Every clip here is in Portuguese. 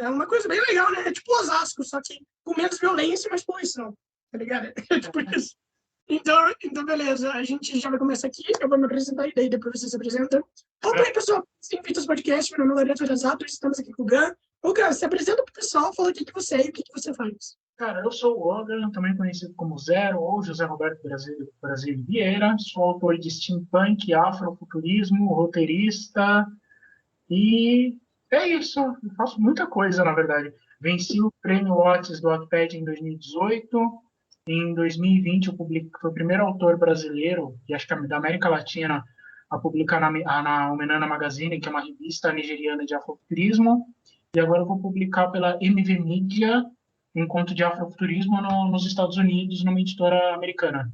É uma coisa bem legal, né? É tipo Osasco, só que com menos violência e mais poluição, tá ligado? É tipo isso. Então, beleza, a gente já vai começar aqui, eu vou me apresentar e daí depois você se apresenta. Opa aí, pessoal, bem-vindos ao podcast, meu nome é Lorenzo Arazato, estamos aqui com o Gan. Ô, Gan, se apresenta pro pessoal, fala o que você é e o que você faz. Cara, eu sou o Logan, também conhecido como Zero ou José Roberto Brasil Vieira. Sou autor de steampunk, afrofuturismo, roteirista e é isso. Eu faço muita coisa, na verdade. Venci o prêmio Lotus do Wattpad em 2018. Em 2020, eu fui o primeiro autor brasileiro, e acho que da América Latina, a publicar na Omenana Magazine, que é uma revista nigeriana de afrofuturismo. E agora eu vou publicar pela MV Media, um conto de afrofuturismo nos Estados Unidos, numa editora americana.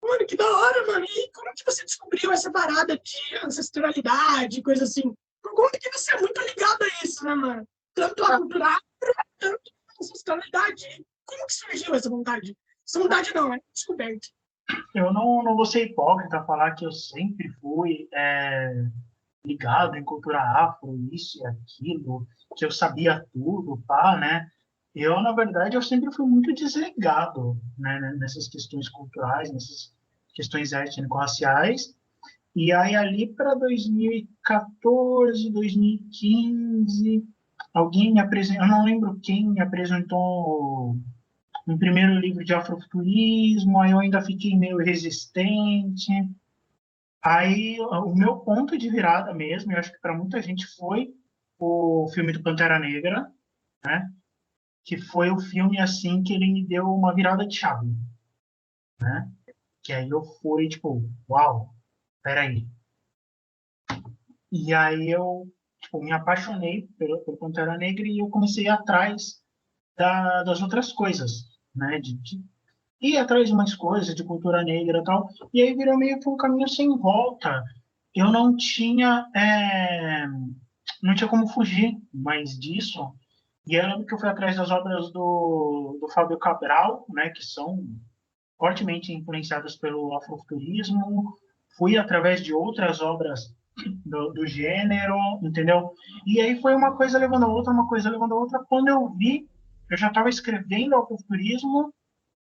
Mano, que da hora, mano. E como que você descobriu essa parada de ancestralidade, coisa assim? Por conta que você é muito ligado a isso, né, mano? Tanto a cultura afro, tanto a ancestralidade. Como que surgiu essa vontade? Essa vontade não, é descoberta. Eu não vou ser hipócrita falar que eu sempre fui ligado em cultura afro, isso e aquilo, que eu sabia tudo, pá, né? Eu, na verdade, eu sempre fui muito desligado, né, nessas questões culturais, nessas questões étnico-raciais. E aí, ali para 2014, 2015, alguém me apresentou, eu não lembro quem me apresentou um primeiro livro de afrofuturismo, aí eu ainda fiquei meio resistente. Aí, o meu ponto de virada mesmo, eu acho que para muita gente foi o filme do Pantera Negra, né? Que foi o filme, assim, que ele me deu uma virada de chave, né? Que aí eu fui, tipo, uau, peraí. E aí eu, tipo, me apaixonei pelo Pantera Negra e eu comecei atrás das outras coisas, né? De ir atrás de umas coisas, de cultura negra e tal. E aí virou meio que um caminho sem volta. Eu não tinha como fugir mais disso. E eu lembro que eu fui atrás das obras do Fábio Cabral, né, que são fortemente influenciadas pelo afrofuturismo. Fui através de outras obras do gênero, entendeu? E aí foi uma coisa levando a outra, uma coisa levando a outra. Quando eu vi, eu já estava escrevendo afrofuturismo,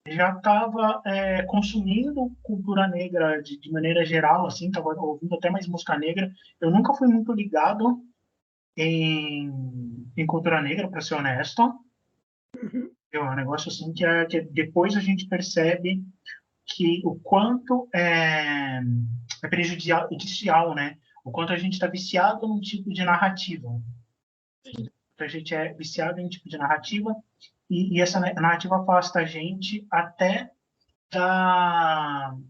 já estava consumindo cultura negra de maneira geral, assim, estava ouvindo até mais música negra. Eu nunca fui muito ligado em cultura negra, para ser honesto. É um negócio assim que depois a gente percebe que o quanto é prejudicial, né? O quanto a gente está viciado num tipo de narrativa. A gente é viciado em um tipo de narrativa e essa narrativa afasta a gente até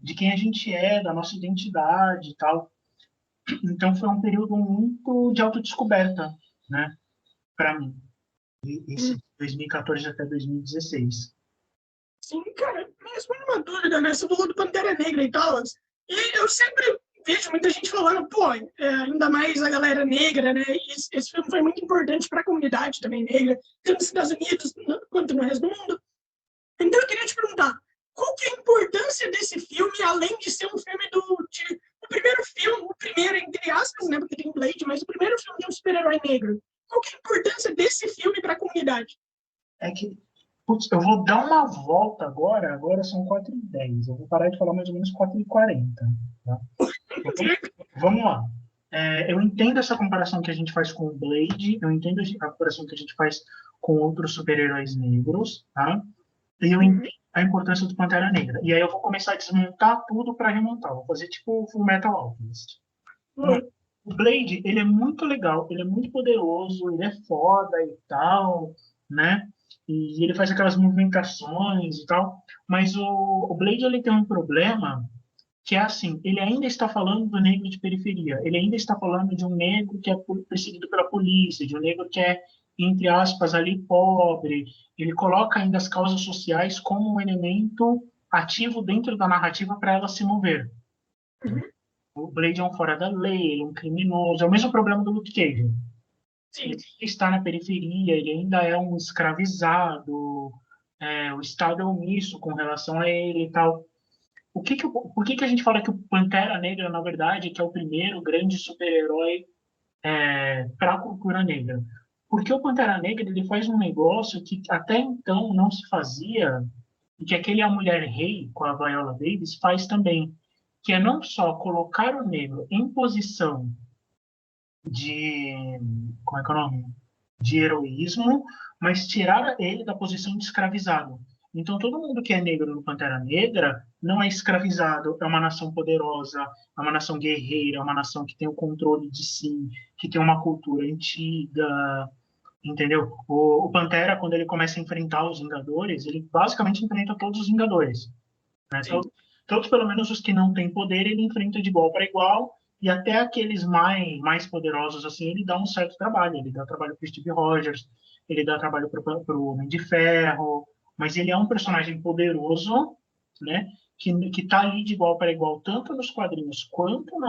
de quem a gente é, da nossa identidade e tal. Então foi um período muito de autodescoberta, né, para mim, esse 2014 até 2016. Sim, cara, mesmo uma dúvida, né? Você falou do Pantera Negra e tal. E eu sempre vejo muita gente falando, pô, ainda mais a galera negra, né? Esse filme foi muito importante para a comunidade também negra, tanto nos Estados Unidos quanto no resto do mundo. Então eu queria te perguntar, qual que é a importância desse filme, além de ser um filme o primeiro filme, o primeiro, entre aspas, né? Porque tem Blade, mas o primeiro filme de um super-herói negro. Qual que é a importância desse filme para a comunidade? É que, putz, eu vou dar uma volta agora são 4h10, eu vou parar de falar mais ou menos 4h40, tá? Vamos lá. Eu entendo essa comparação que a gente faz com o Blade, eu entendo a comparação que a gente faz com outros super-heróis negros, tá? E eu entendo a importância do Pantera Negra. E aí eu vou começar a desmontar tudo para remontar. Vou fazer tipo o Full Metal Alchemist. O Blade, ele é muito legal, ele é muito poderoso, ele é foda e tal, né? E ele faz aquelas movimentações e tal. Mas o Blade, ele tem um problema que é assim, ele ainda está falando do negro de periferia, ele ainda está falando de um negro que é perseguido pela polícia, de um negro que é, entre aspas, ali pobre. Ele coloca ainda as causas sociais como um elemento ativo dentro da narrativa para ela se mover. O Blade é um fora da lei, ele é um criminoso, é o mesmo problema do Luke Cage. Ele está na periferia, ele ainda é um escravizado, o Estado é omisso com relação a ele e tal. Por que a gente fala que o Pantera Negra, na verdade, que é o primeiro grande super-herói para a cultura negra? Porque o Pantera Negra ele faz um negócio que até então não se fazia, e que aquele A Mulher Rei, com a Viola Davis, faz também, que é não só colocar o negro em posição de, como é que é o nome? De heroísmo, mas tirar ele da posição de escravizado. Então, todo mundo que é negro no Pantera Negra não é escravizado, é uma nação poderosa, é uma nação guerreira, é uma nação que tem o controle de si, que tem uma cultura antiga, entendeu? O Pantera, quando ele começa a enfrentar os Vingadores, ele basicamente enfrenta todos os Vingadores, né? Sim. Todos, pelo menos os que não têm poder, ele enfrenta de igual para igual, e até aqueles mais poderosos, assim, ele dá um certo trabalho. Ele dá trabalho para Steve Rogers, ele dá trabalho para o Homem de Ferro, mas ele é um personagem poderoso, né? Que está ali de igual para igual, tanto nos quadrinhos quanto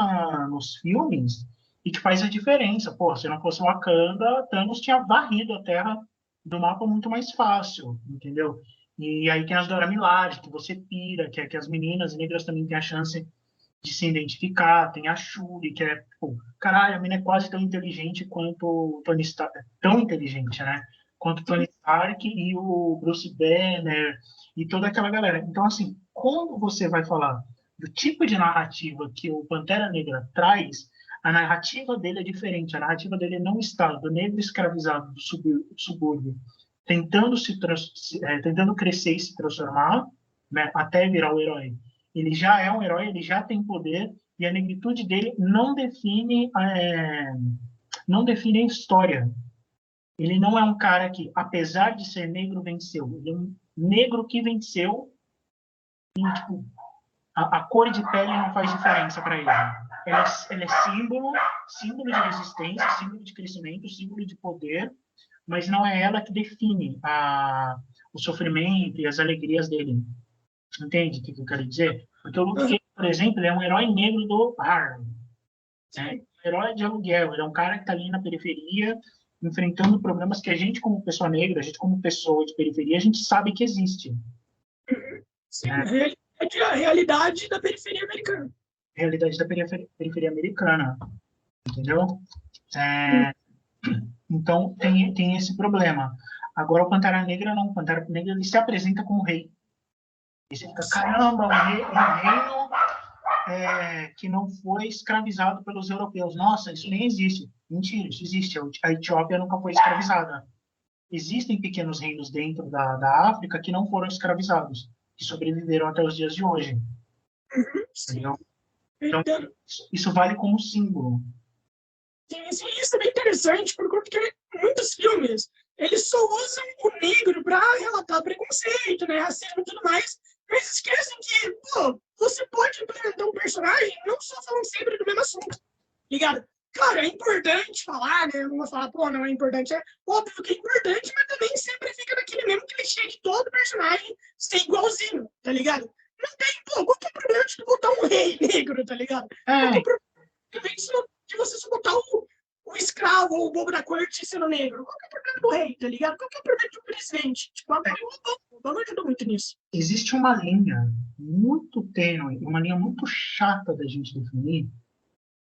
nos filmes, e que faz a diferença. Pô, se não fosse Wakanda, Thanos tinha varrido a Terra do mapa muito mais fácil, entendeu? E aí tem as Dora Milaje, que você pira, que as meninas negras também têm a chance de se identificar. Tem a Shuri, que é, pô, caralho, a menina é quase tão inteligente quanto o Tony Stark, tão inteligente, né? Quanto o Tony Stark e o Bruce Banner e toda aquela galera. Então, assim, quando você vai falar do tipo de narrativa que o Pantera Negra traz, a narrativa dele é diferente. A narrativa dele não está do negro escravizado do subúrbio tentando tentando crescer e se transformar, né, até virar o herói. Ele já é um herói, ele já tem poder e a negritude dele não define a história. Ele não é um cara que, apesar de ser negro, venceu. Ele é um negro que venceu e, tipo, a cor de pele não faz diferença para ele. Ele é símbolo de resistência, símbolo de crescimento, símbolo de poder, mas não é ela que define o sofrimento e as alegrias dele. Entende o que eu quero dizer? Porque o Luke Cage, por exemplo, ele é um herói negro do Harlem. Né? Um herói de aluguel. Ele é um cara que está ali na periferia, enfrentando problemas que a gente, como pessoa negra, a gente, como pessoa de periferia, a gente sabe que existe. Sim, Né? a realidade da periferia americana. Realidade da periferia americana. Entendeu? Então, tem esse problema. Agora, o Pantera Negra não. O Pantera Negra ele se apresenta como rei. E você fica, caramba, um reino que não foi escravizado pelos europeus. Nossa, isso nem existe. Mentira, isso existe. A Etiópia nunca foi escravizada. Existem pequenos reinos dentro da África que não foram escravizados, que sobreviveram até os dias de hoje. Entendeu? Então, isso vale como símbolo. Sim, isso é bem interessante, porque muitos filmes eles só usam o negro para relatar preconceito, né, racismo e tudo mais, mas esquecem que, pô, você pode implementar um personagem não só falando sempre do mesmo assunto, ligado? Claro, é importante falar, né? Eu não vou falar, pô, não é importante. É óbvio que é importante, mas também sempre fica naquele mesmo clichê de todo personagem ser igualzinho, tá ligado? Não tem, pô, qual que é o problema de tu botar um rei negro, tá ligado? Qual que é o problema de você só botar o escravo ou o bobo da corte sendo negro? Qual que é o problema do rei, tá ligado? Qual que é o problema do presidente? Tipo, o Obama ajudou muito nisso. Existe uma linha muito tênue, uma linha muito chata da gente definir,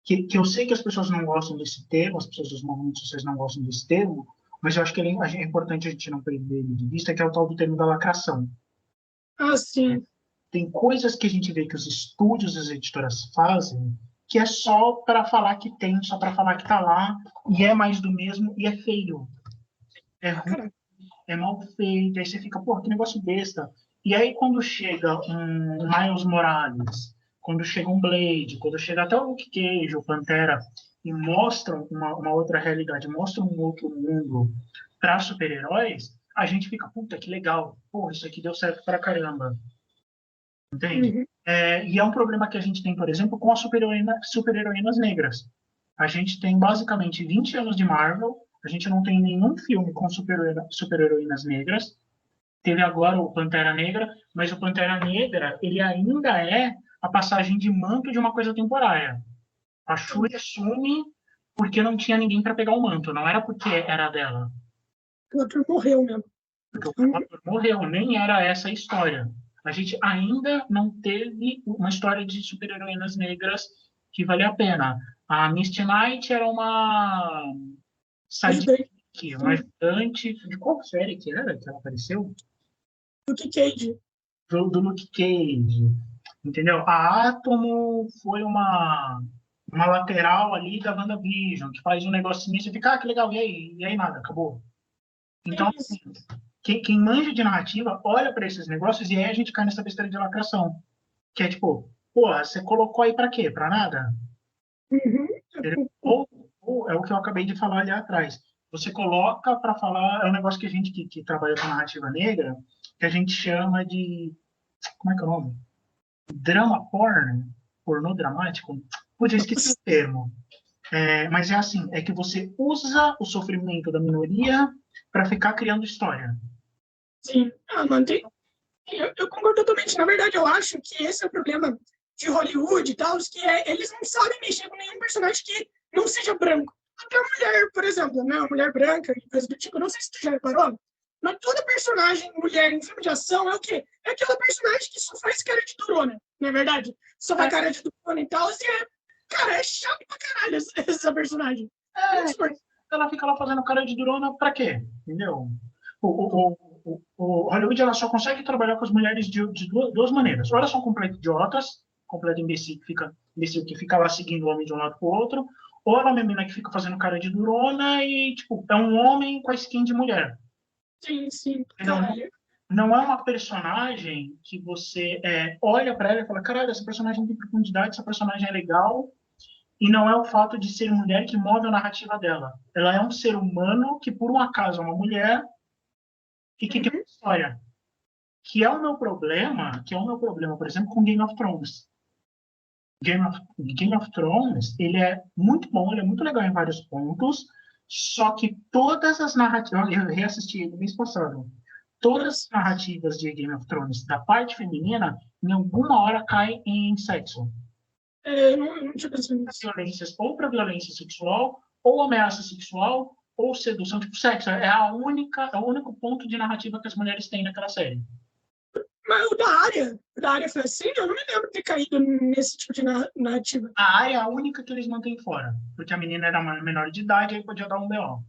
que eu sei que as pessoas não gostam desse termo, as pessoas dos movimentos sociais não gostam desse termo, mas eu acho que é importante a gente não perder ele de vista, que é o tal do termo da lacração. Ah, sim. Tem coisas que a gente vê que os estúdios e as editoras fazem que é só para falar que tem, só para falar que está lá, e é mais do mesmo, e é feio. É ruim, é mal feito, aí você fica, pô, que negócio besta. E aí quando chega um Miles Morales, quando chega um Blade, quando chega até o Luke Cage, o Pantera, e mostram uma outra realidade, mostram um outro mundo para super-heróis, a gente fica, puta, que legal. Porra, isso aqui deu certo pra caramba. Entende? Uhum. E é um problema que a gente tem, por exemplo, com as super-heroínas negras. A gente tem basicamente 20 anos de Marvel, a gente não tem nenhum filme com super-heroínas negras. Teve agora o Pantera Negra, mas o Pantera Negra, ele ainda é a passagem de manto de uma coisa temporária. A Shuri assume porque não tinha ninguém para pegar o manto, não era porque era dela. O ator morreu mesmo. Porque o ator morreu, nem era essa a história. A gente ainda não teve uma história de super-heroínas negras que vale a pena. A Misty Knight era uma Que uma ajudante... De qual série que era que ela apareceu? Luke Cage. Do Luke Cage. Entendeu? A Átomo foi uma lateral ali da WandaVision, que faz um negocinho e você fica, que legal, e aí nada, acabou. Então, assim, quem manja de narrativa olha para esses negócios e aí a gente cai nessa besteira de lacração. Que é tipo, porra, você colocou aí para quê? Para nada? Ou, ou é o que eu acabei de falar ali atrás. Você coloca para falar, é um negócio que a gente que trabalha com narrativa negra, que a gente chama de, como é que é o nome? Drama porn, pornô dramático. Putz, eu esqueci o termo. Mas é assim, é que você usa o sofrimento da minoria para ficar criando história. Sim. Mano, eu concordo totalmente. Na verdade, eu acho que esse é o problema de Hollywood e tal, que eles não sabem mexer com nenhum personagem que não seja branco. Até a mulher, por exemplo, né? Uma mulher branca e coisa do tipo, não sei se tu já reparou, mas toda personagem mulher em filme de ação é o quê? É aquela personagem que só faz cara de durona, não é verdade? Só faz cara de durona e tal, assim, cara, é chato pra caralho essa personagem. Ela fica lá fazendo cara de durona pra quê? Entendeu? O Hollywood ela só consegue trabalhar com as mulheres de duas maneiras. Ou elas são completas idiotas, completa imbecil que fica lá seguindo o homem de um lado pro outro, ou ela é uma menina que fica fazendo cara de durona e, tipo, é um homem com a skin de mulher. Sim, Então, não é uma personagem que você olha para ela e fala, caralho, essa personagem tem profundidade, essa personagem é legal, e não é o fato de ser mulher que move a narrativa dela. Ela é um ser humano que, por um acaso, é uma mulher e que tem uma história. Que é o meu problema, por exemplo, com Game of Thrones. Game of Thrones, ele é muito bom, ele é muito legal em vários pontos, só que todas as narrativas, eu reassisti ele mês passado, todas as narrativas de Game of Thrones da parte feminina, em alguma hora caem em sexo. Não tinha pensado nisso. Violências, ou para violência sexual, ou ameaça sexual, ou sedução, tipo sexo. É o único ponto de narrativa que as mulheres têm naquela série. Mas o da área foi assim, eu não me lembro de ter caído nesse tipo de narrativa. A área é a única que eles mantêm fora, porque a menina era menor de idade e aí podia dar um B.O.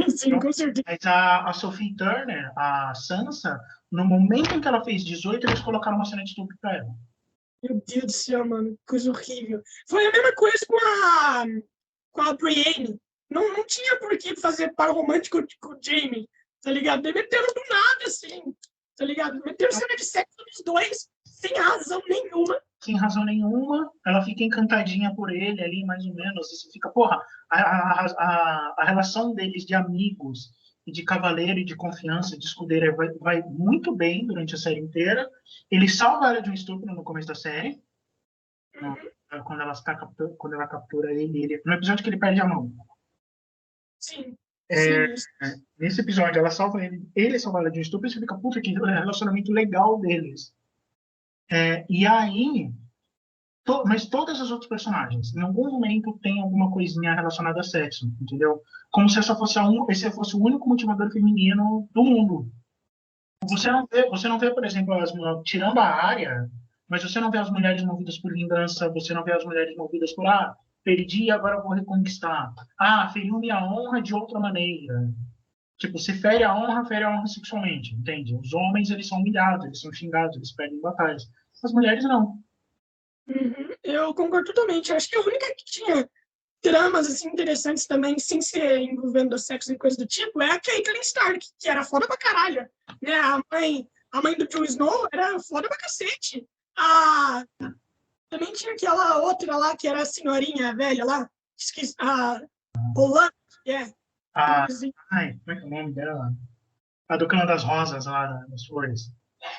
Sim, com certeza. Mas a Sophie Turner, a Sansa, no momento em que ela fez 18, eles colocaram uma cena de estupro pra ela. Meu Deus do céu, mano, coisa horrível. Foi a mesma coisa com a Brienne. Não tinha por que fazer par romântico com o Jaime, tá ligado? Meteram do nada, assim, tá ligado? Meteram cena de sexo dos dois, sem razão nenhuma. Sem razão nenhuma, ela fica encantadinha por ele ali, mais ou menos. Isso fica, porra, a relação deles de amigos e de cavaleiro e de confiança, de escudeira, vai muito bem durante a série inteira. Ele salva ela de um estupro no começo da série, quando ela captura ele, no episódio que ele perde a mão. Sim. Nesse episódio, ela salva ele salva ela de um estupro, e você fica, puta, que relacionamento legal deles. E aí, mas todas as outras personagens, em algum momento, tem alguma coisinha relacionada a sexo, entendeu? Como se esse fosse o único motivador feminino do mundo. Você não vê, por exemplo, tirando a área, mas você não vê as mulheres movidas por vingança, você não vê as mulheres movidas por, perdi, agora vou reconquistar. Feriu minha honra de outra maneira. Tipo, se fere a honra sexualmente, entende? Os homens, eles são humilhados, eles são xingados, eles perdem batalhas. As mulheres, não. Eu concordo totalmente. Acho que a única que tinha tramas assim, interessantes também, sem ser envolvendo sexo e coisa do tipo, é a Caitlyn Stark, que era foda pra caralho. Né? A mãe do Jon Snow era foda pra cacete. Também tinha aquela outra lá, que era a senhorinha velha lá, esqueci, a Holanda, que é. Como é que é o nome dela? A do Clã das Rosas, lá nas Flores.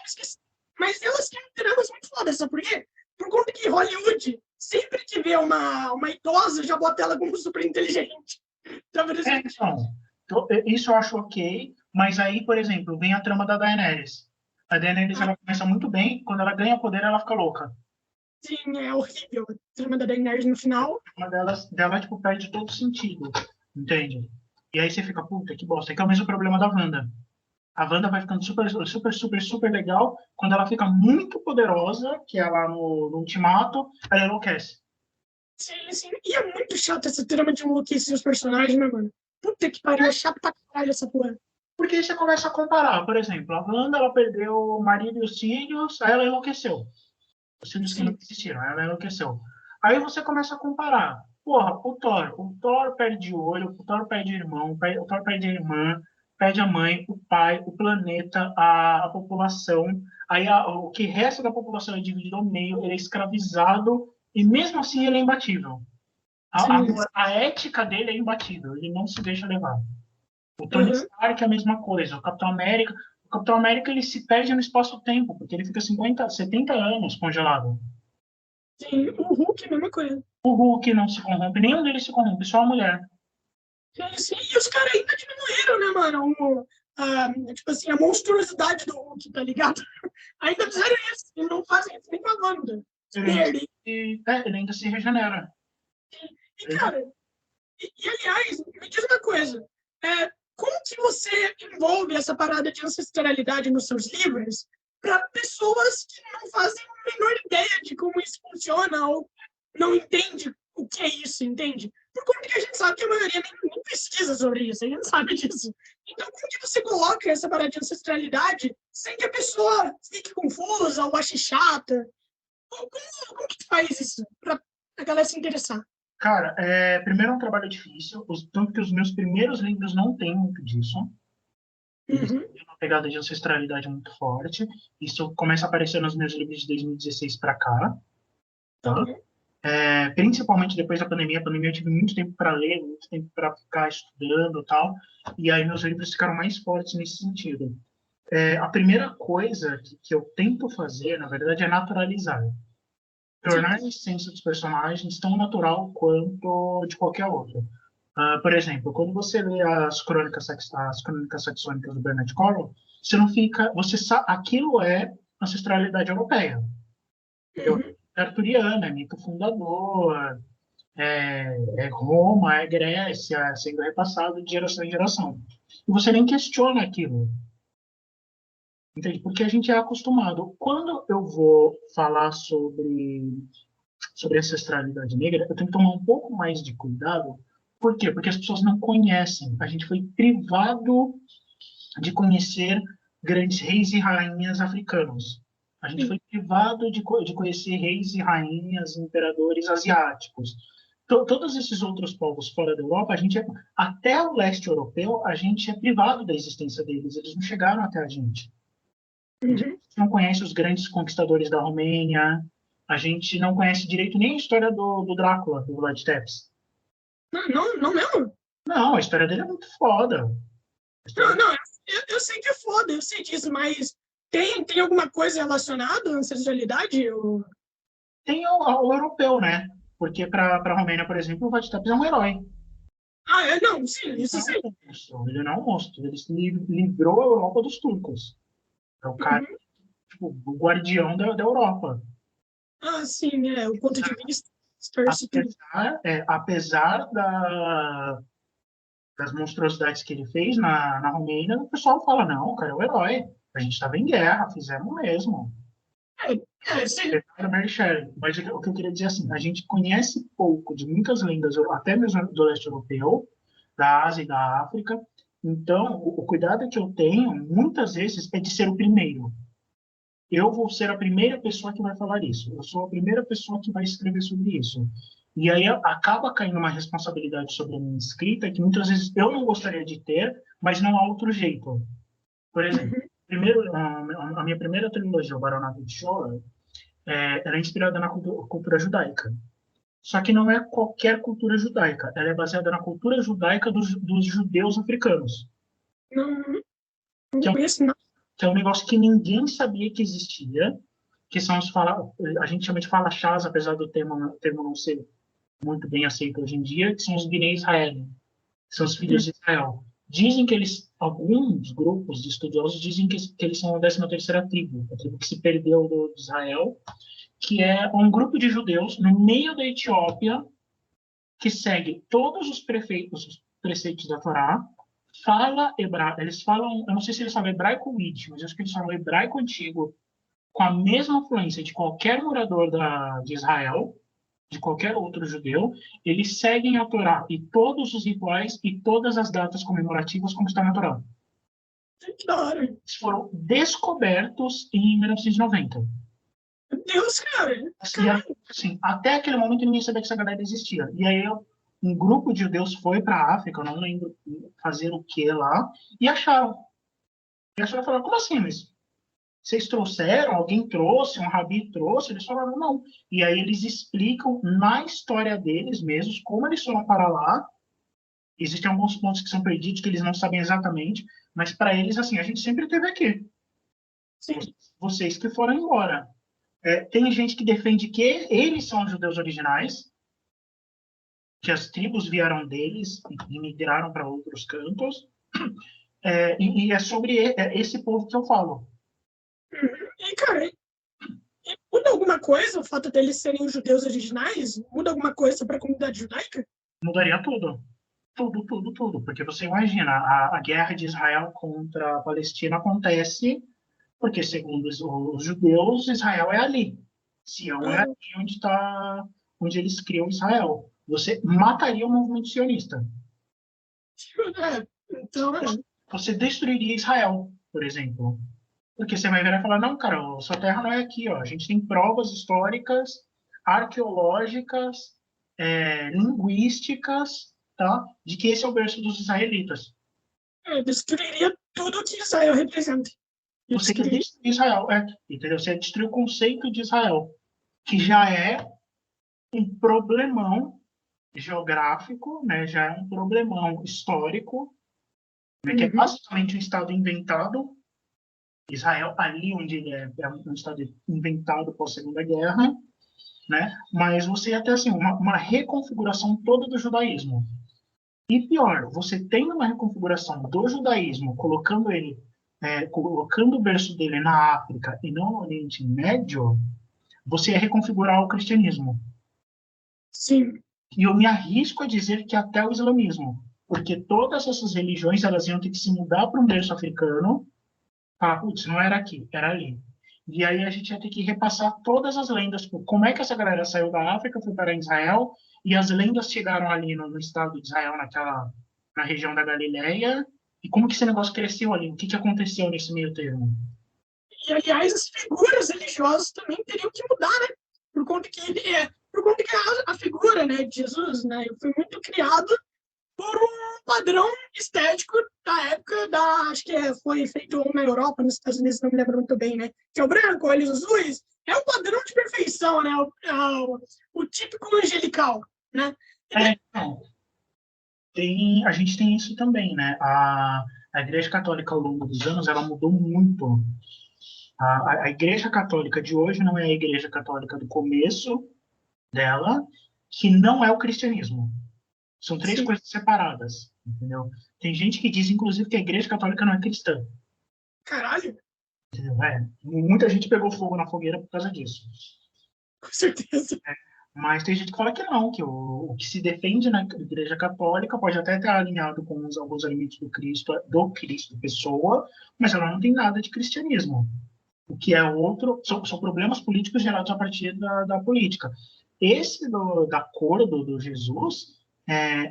Esqueci. Mas elas tinham tramas muito fodas, sabe por quê? Por conta que Hollywood, sempre que vê uma idosa, já bota ela como super inteligente. Tá então, isso eu acho ok, mas aí, por exemplo, vem a trama da Daenerys. A Daenerys, ela começa muito bem, quando ela ganha poder, ela fica louca. Sim, é horrível. A trama da Daenerys no final. Uma dela tipo, perde todo sentido, entende? E aí você fica, puta, que bosta. Que é o mesmo problema da Wanda. A Wanda vai ficando super, super, super, super legal. Quando ela fica muito poderosa, que é lá no Ultimato, ela enlouquece. Sim. E é muito chato essa trama de enlouquecer os personagens, né, mano? Puta que pariu, é chato pra caralho essa porra. Porque aí você começa a comparar. Por exemplo, a Wanda, ela perdeu o marido e os filhos, aí ela enlouqueceu. Os filhos que não Sim. existiram, ela enlouqueceu. Aí você começa a comparar. Porra, o Thor perde o olho, o Thor perde o irmão, o Thor perde a irmã, perde a mãe, o pai, o planeta, a população. Aí o que resta da população é dividido ao meio, ele é escravizado e mesmo assim ele é imbatível. Sim. A ética dele é imbatível, ele não se deixa levar. O Tony Uhum. Stark é a mesma coisa. O Capitão América ele se perde no espaço-tempo, porque ele fica 50, 70 anos congelado. Sim. O Hulk, mesma coisa. O Hulk não se corrompe, nenhum deles se corrompe, só a mulher. Sim, sim. E os caras ainda diminuíram, né, mano? Tipo assim, a monstruosidade do Hulk, tá ligado? Ainda fizeram isso. E não fazem isso nem com a Wanda. Que Ele ainda merda. ele ainda se regenera. E, cara, aliás, me diz uma coisa. Como que você envolve essa parada de ancestralidade nos seus livros para pessoas que não fazem a menor ideia de como isso funciona ou não entende o que é isso, entende? Por conta que a gente sabe que a maioria nem pesquisa sobre isso, a gente sabe disso. Então, como que você coloca essa parada de ancestralidade sem que a pessoa fique confusa ou ache chata? Como que tu faz isso para a galera se interessar? Cara, primeiro é um trabalho difícil, tanto que os meus primeiros livros não têm muito disso. Eles Uhum. têm uma pegada de ancestralidade muito forte. Isso começa a aparecer nos meus livros de 2016 para cá, tá? Uhum. Principalmente depois da pandemia. A pandemia eu tive muito tempo para ler, muito tempo para ficar estudando e tal. E aí meus livros ficaram mais fortes nesse sentido. A primeira coisa que eu tento fazer, na verdade, é naturalizar. Sim. Tornar a essência dos personagens tão natural quanto de qualquer outro. Por exemplo, quando você lê as crônicas saxônicas do Bernard Cornwell, você não fica, você sabe, aquilo é ancestralidade europeia, entendeu? Uhum. É arturiana, é mito fundador, é Roma, é Grécia, sendo repassado de geração em geração. E você nem questiona aquilo, entende? Porque a gente é acostumado. Quando eu vou falar sobre ancestralidade negra, eu tenho que tomar um pouco mais de cuidado. Por quê? Porque as pessoas não conhecem. A gente foi privado de conhecer grandes reis e rainhas africanos. A gente Sim. foi privado de conhecer reis e rainhas, imperadores asiáticos. Todos esses outros povos fora da Europa, até o leste europeu, a gente é privado da existência deles. Eles não chegaram até a gente. A gente Uhum. não conhece os grandes conquistadores da Romênia. A gente não conhece direito nem a história do Drácula, do Vlad Tepes. Não, não, não mesmo? Não, a história dele é muito foda. A história Não, dele não, eu sei que é foda, eu sei disso, mas tem alguma coisa relacionada à ancestralidade? tem o europeu, né? Porque para a Romênia, por exemplo, o Vlad Tepes é um herói. Não, sim, Ele isso não é sim. um monstro. Ele não é um monstro. Ele livrou a Europa dos turcos. É o cara, Uhum. tipo, o guardião da Europa. Sim, o ponto de vista distorce tudo. Apesar das monstruosidades que ele fez na Romênia, o pessoal fala, não, o cara é o herói. A gente estava em guerra, fizemos mesmo. Sim. Mary Shelley. Mas o que eu queria dizer é assim, a gente conhece pouco de muitas lendas, até mesmo do leste europeu, da Ásia e da África. Então, o cuidado que eu tenho, muitas vezes, é de ser o primeiro. Eu vou ser a primeira pessoa que vai falar isso. Eu sou a primeira pessoa que vai escrever sobre isso. E aí acaba caindo uma responsabilidade sobre a minha escrita que muitas vezes eu não gostaria de ter, mas não há outro jeito. Por exemplo, Uhum. a minha primeira trilogia, o Baronato de Shora, ela é inspirada na cultura judaica. Só que não é qualquer cultura judaica. Ela é baseada na cultura judaica dos judeus africanos, Não, que não é, um, conheço nada. que é um negócio que ninguém sabia que existia, que são a gente chama de falachás, apesar do termo não ser muito bem aceito hoje em dia, que são os Bnei Israel, que são os filhos de Israel. Dizem que alguns grupos de estudiosos dizem que eles são a 13ª tribo, a tribo que se perdeu de Israel, que é um grupo de judeus no meio da Etiópia que segue todos os preceitos da Torá, fala hebraico, eles falam, eu não sei se eles falam hebraico ou ídio, mas eu acho que eles falam hebraico antigo com a mesma fluência de qualquer morador de Israel, de qualquer outro judeu, eles seguem a Torá e todos os rituais e todas as datas comemorativas como está na Torá. Que da hora. Eles foram descobertos em 1990. Meu Deus, cara. E aí, assim, até aquele momento ninguém sabia que essa galera existia. E aí um grupo de judeus foi para a África, eu não lembro fazer o que lá, e acharam. E acharam e falaram, como assim, mas vocês trouxeram? Alguém trouxe? Um rabi trouxe? Eles falaram, não. E aí eles explicam na história deles mesmos como eles foram para lá. Existem alguns pontos que são perdidos, que eles não sabem exatamente, mas para eles, assim, a gente sempre esteve aqui. Sim. Vocês que foram embora. Tem gente que defende que eles são os judeus originais, que as tribos vieram deles e migraram para outros cantos. E é sobre esse povo que eu falo. E, cara, muda alguma coisa o fato deles serem os judeus originais? Muda alguma coisa para a comunidade judaica? Mudaria tudo. Tudo, tudo, tudo. Porque você imagina, a guerra de Israel contra a Palestina acontece porque, segundo os judeus, Israel é ali. Sião é ali onde eles criam Israel. Você mataria o movimento sionista. Então, Você destruiria Israel, por exemplo. Porque você vai virar e falar, não, cara, sua terra não é aqui, ó. A gente tem provas históricas, arqueológicas, linguísticas, tá? De que esse é o berço dos israelitas. destruiria tudo que Israel representa. Você quer destruir Israel, entendeu? Você destruir o conceito de Israel, que já é um problemão geográfico, né? Já é um problemão histórico, né? Que é basicamente um estado inventado. Israel, ali onde ele é um estado inventado pós-Segunda Guerra, né? Mas você ia ter assim, uma reconfiguração toda do judaísmo. E pior, você tem uma reconfiguração do judaísmo, colocando o berço dele na África e não no Oriente Médio, você ia reconfigurar o cristianismo. Sim. E eu me arrisco a dizer que até o islamismo, porque todas essas religiões elas iam ter que se mudar para um berço africano. Putz, não era aqui, era ali. E aí a gente ia ter que repassar todas as lendas. Como é que essa galera saiu da África, foi para Israel, e as lendas chegaram ali no estado de Israel, na região da Galileia, e como que esse negócio cresceu ali? O que aconteceu nesse meio termo? E, aliás, as figuras religiosas também teriam que mudar, né? Por conta que a figura, né, de Jesus, né, foi muito criado por um padrão estético da época acho que foi feito na Europa, nos Estados Unidos, não me lembro muito bem, né? Que é o branco, olhos azuis, é o padrão de perfeição, né? O típico angelical, né? Não. A gente tem isso também, né? A Igreja Católica, ao longo dos anos, ela mudou muito. A Igreja Católica de hoje não é a Igreja Católica do começo dela, que não é o cristianismo. São três coisas separadas, entendeu? Tem gente que diz, inclusive, que a Igreja Católica não é cristã. Caralho! Entendeu? Muita gente pegou fogo na fogueira por causa disso. Com certeza. Mas tem gente que fala que não, que o que se defende na Igreja Católica pode até estar alinhado com alguns elementos do Cristo pessoa, mas ela não tem nada de cristianismo. O que é outro, são problemas políticos gerados a partir da política. Esse da cor do Jesus,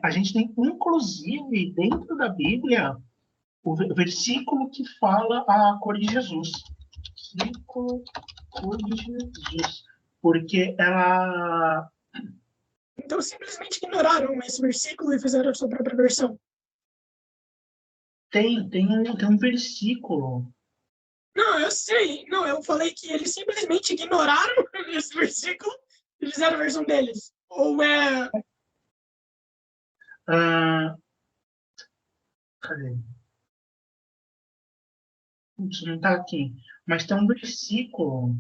a gente tem, inclusive, dentro da Bíblia, o versículo que fala a cor de Jesus. Versículo, cor de Jesus. Porque ela... Então, simplesmente ignoraram esse versículo e fizeram a sua própria versão. Tem um versículo. Não, eu sei. Não, eu falei que eles simplesmente ignoraram esse versículo e fizeram a versão deles. Ou é... Cadê? Putz, não está aqui. Mas tem um versículo.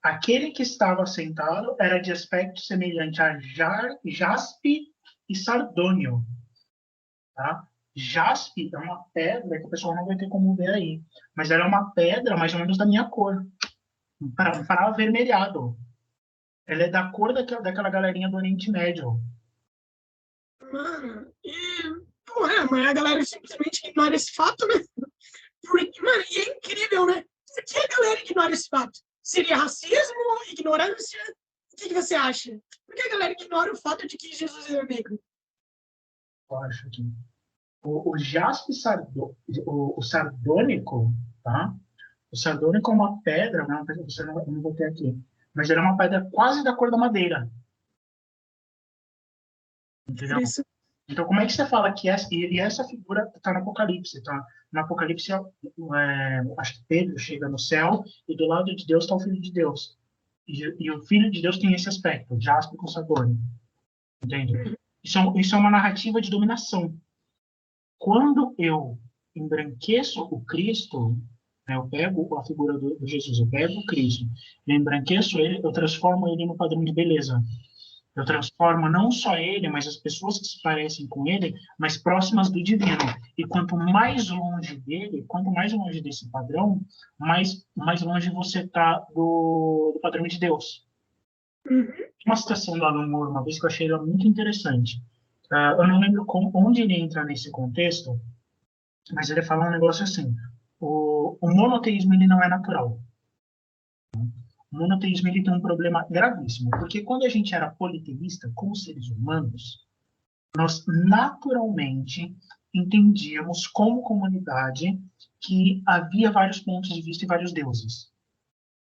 Aquele que estava sentado era de aspecto semelhante a jaspe e sardônio. Tá? Jaspe é uma pedra que o pessoal não vai ter como ver aí. Mas ela é uma pedra mais ou menos da minha cor. Para avermelhado. Ela é da cor daquela galerinha do Oriente Médio. Mano, mas a galera simplesmente ignora esse fato, né? Porque, mano, e é incrível, né? Por que a galera ignora esse fato? Seria racismo, ignorância? que você acha? Por que a galera ignora o fato de que Jesus era negro? Eu acho que o jaspe o sardônico, tá? O sardônico é uma pedra, não, você não, eu não vou ter aqui, mas ele é uma pedra quase da cor da madeira, Por entendeu? isso, Então, como é que você fala que essa figura está no Apocalipse? Tá? No Apocalipse, acho que Pedro chega no céu e do lado de Deus está o Filho de Deus. E o Filho de Deus tem esse aspecto, jaspe com sardônico, entende? Isso é uma narrativa de dominação. Quando eu embranqueço o Cristo, né, eu pego a figura do Jesus, eu pego o Cristo, eu embranqueço ele, eu transformo ele no padrão de beleza. Eu transformo não só ele, mas as pessoas que se parecem com ele, mas próximas do divino. E quanto mais longe dele, quanto mais longe desse padrão, mais longe você está do padrão de Deus. uhum, Uma citação lá no Moore, uma vez que eu achei ela muito interessante. Eu não lembro onde ele entra nesse contexto, mas ele fala um negócio assim: o monoteísmo ele não é natural. O monoteísmo ele tem um problema gravíssimo, porque quando a gente era politeísta, como seres humanos, nós naturalmente entendíamos como comunidade que havia vários pontos de vista e vários deuses.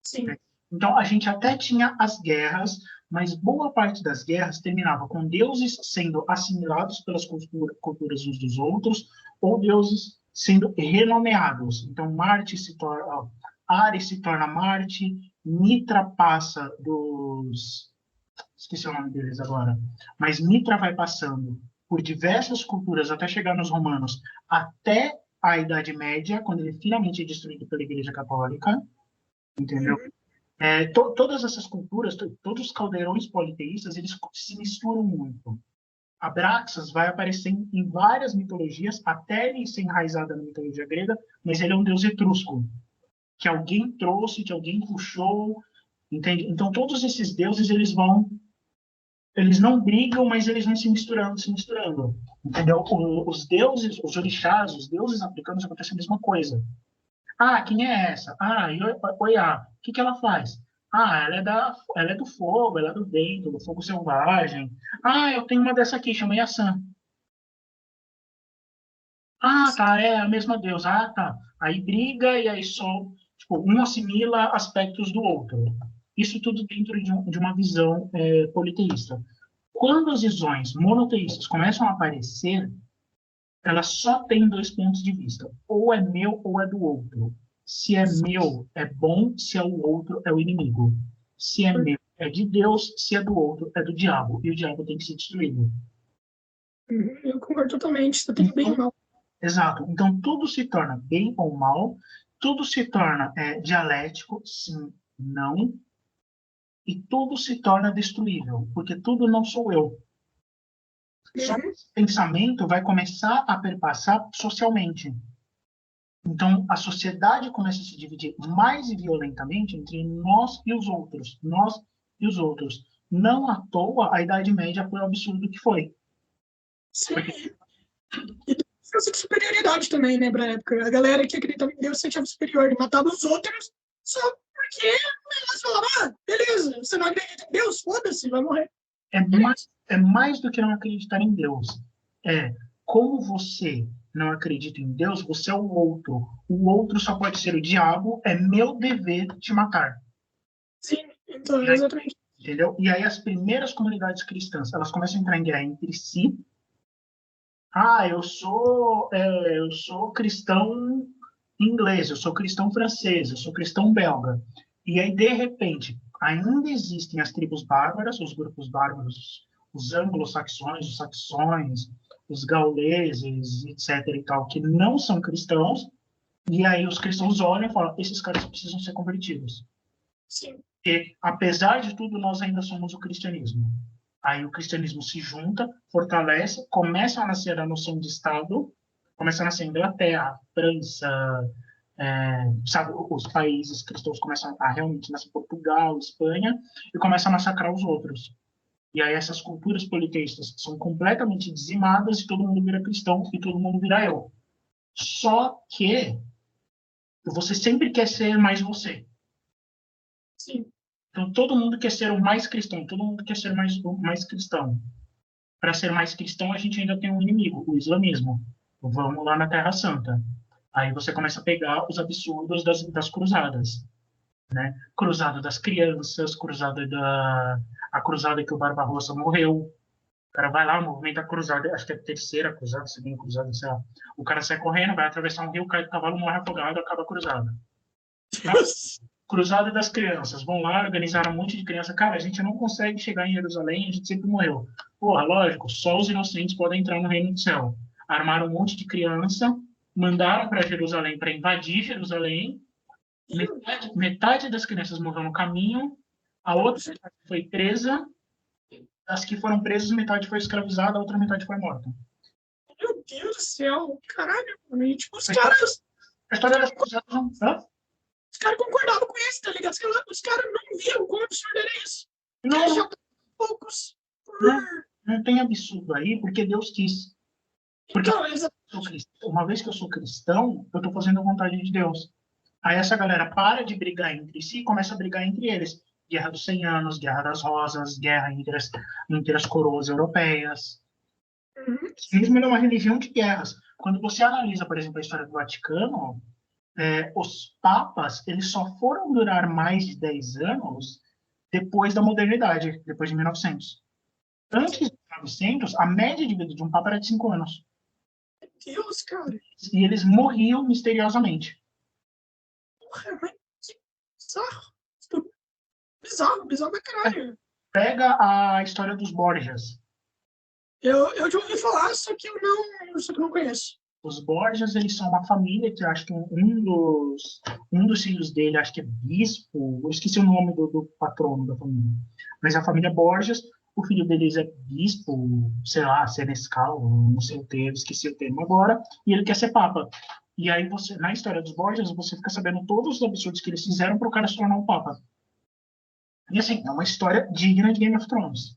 sim. Então, a gente até tinha as guerras, mas boa parte das guerras terminava com deuses sendo assimilados pelas culturas uns dos outros, ou deuses sendo renomeados. Então, Marte se torna, Ares se torna Marte, Mitra passa dos... Esqueci o nome deles agora. Mas Mitra vai passando por diversas culturas até chegar nos romanos, até a Idade Média, quando ele finalmente é destruído pela Igreja Católica, entendeu? Uhum, Todas essas culturas, todos os caldeirões politeístas, eles se misturam muito. Abraxas vai aparecer em várias mitologias, até ele ser enraizado na mitologia grega, mas ele é um deus etrusco, que alguém trouxe, que alguém puxou, entende? Então, todos esses deuses, eles não brigam, mas eles vão se misturando, entendeu? Os deuses, os orixás, os deuses africanos, acontece a mesma coisa. Ah, quem é essa? Ah, Oiá. O que que ela faz? Ah, ela é do fogo, ela é do vento, do fogo selvagem. Ah, eu tenho uma dessa aqui, chama Yassan. Ah, tá, é a mesma deusa. Ah, tá. Aí briga e aí só, tipo, um assimila aspectos do outro. Isso tudo dentro de uma visão politeísta. Quando as visões monoteístas começam a aparecer, ela só tem dois pontos de vista. Ou é meu ou é do outro. Se é meu, é bom. Se é o outro, é o inimigo. Se é meu, é de Deus. Se é do outro, é do diabo. E o diabo tem que ser destruído. uhum, eu concordo totalmente, tá tudo bem Então, mal. exato. Então, tudo se torna bem ou mal. Tudo se torna dialético, sim, não. E tudo se torna destruível. Porque tudo não sou eu. Só que Uhum, esse pensamento vai começar a perpassar socialmente. Então, a sociedade começa a se dividir mais violentamente entre nós e os outros. Nós e os outros. Não à toa, a Idade Média foi o absurdo que foi. sim. Porque, E tem senso de superioridade também, né, pra época. A galera que acreditava em Deus se achava superior e matava os outros só porque elas falavam, ah, beleza, você não acredita em Deus? Foda-se, vai morrer. Beleza. é mais do que não acreditar em Deus. É, como você não acredita em Deus, você é o outro. O outro só pode ser o diabo, é meu dever te matar. Sim, então, E aí, exatamente. entendeu? E aí as primeiras comunidades cristãs, elas começam a entrar em guerra entre si. Ah, eu sou cristão inglês, eu sou cristão francês, eu sou cristão belga. E aí, de repente, ainda existem as tribos bárbaras, os grupos bárbaros, os anglo-saxões, os saxões, os gauleses, etc. e tal, que não são cristãos. E aí os cristãos olham e falam: esses caras precisam ser convertidos. Sim. Porque, apesar de tudo, nós ainda somos o cristianismo. Aí o cristianismo se junta, fortalece, começa a nascer a noção de Estado, começa a nascer a Inglaterra, França, sabe, os países cristãos começam a realmente nascer Portugal, Espanha, e começam a massacrar os outros. E aí essas culturas politeístas são completamente dizimadas e todo mundo vira cristão e todo mundo vira eu. Só que você sempre quer ser mais você. Sim. Então, todo mundo quer ser o mais cristão, todo mundo quer ser o mais cristão. Para ser mais cristão, a gente ainda tem um inimigo, o islamismo. Vamos lá na Terra Santa. Aí você começa a pegar os absurdos das cruzadas, né? Cruzada das crianças, a cruzada que o Barbarossa morreu. O cara vai lá, movimenta a cruzada, acho que é a terceira cruzada, segunda cruzada, sei lá. O cara sai correndo, vai atravessar um rio, cai do cavalo, morre afogado, acaba a cruzada. Deus. Cruzada das crianças. Vão lá, organizaram um monte de criança. Cara, a gente não consegue chegar em Jerusalém, a gente sempre morreu. Porra, lógico, só os inocentes podem entrar no reino do céu. Armaram um monte de criança, mandaram para Jerusalém para invadir Jerusalém. Metade das crianças morreu no caminho, a outra metade foi presa. As que foram presas, metade foi escravizada, a outra metade foi morta. Meu Deus do céu, caralho, mano. E, tipo, os caras A história das cruzadas não. Os caras concordavam com isso, tá ligado? Os caras não viam quão absurdo era isso. Não, Eles já poucos. não tem absurdo aí, porque Deus quis. Porque Então, eles... uma vez que eu sou cristão, eu estou fazendo a vontade de Deus. Aí essa galera para de brigar entre si e começa a brigar entre eles. Guerra dos 100 anos, Guerra das Rosas, guerra entre as coroas europeias. Uhum. Mesmo ele é uma religião de guerras. Quando você analisa, por exemplo, a história do Vaticano, os papas eles só foram durar mais de 10 anos depois da modernidade, depois de 1900. Antes de 1900, a média de vida de um papa era de 5 anos. Meu Deus, cara. E eles morriam misteriosamente. Porra, mas que bizarro. Bizarro pra caralho. Pega a história dos Borgias. Eu já ouvi falar, só que eu não conheço. Os Borgias, eles são uma família que eu acho que um dos filhos dele, acho que é bispo, eu esqueci o nome do patrono da família. Mas a família Borgias, o filho deles é bispo, sei lá, senescal, não sei o termo, esqueci o termo agora, e ele quer ser papa. E aí você, na história dos Borgias, você fica sabendo todos os absurdos que eles fizeram para o cara se tornar um papa. E assim, é uma história digna de Game of Thrones.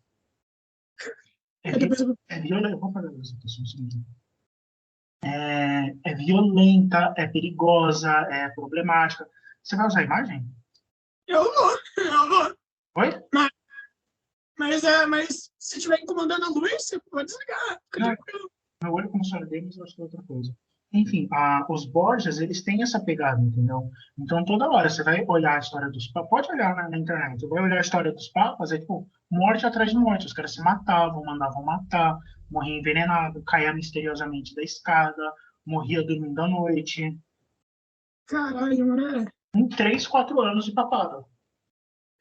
É violenta, vou fazer isso aqui, só um segundo. É violenta, é perigosa, é problemática. Você vai usar a imagem? Eu vou. Oi? Mas se estiver incomodando a luz, você pode desligar. Não, meu olho começou a arder, mas eu acho que é outra coisa. Enfim, os Borgias, eles têm essa pegada, entendeu? Então, toda hora você vai olhar a história dos papas, pode olhar na internet, você vai olhar a história dos papas, é tipo, morte atrás de morte. Os caras se matavam, mandavam matar, morria envenenado, caía misteriosamente da escada, morria dormindo à noite. Caralho, mano. Em 3, 4 anos de papado.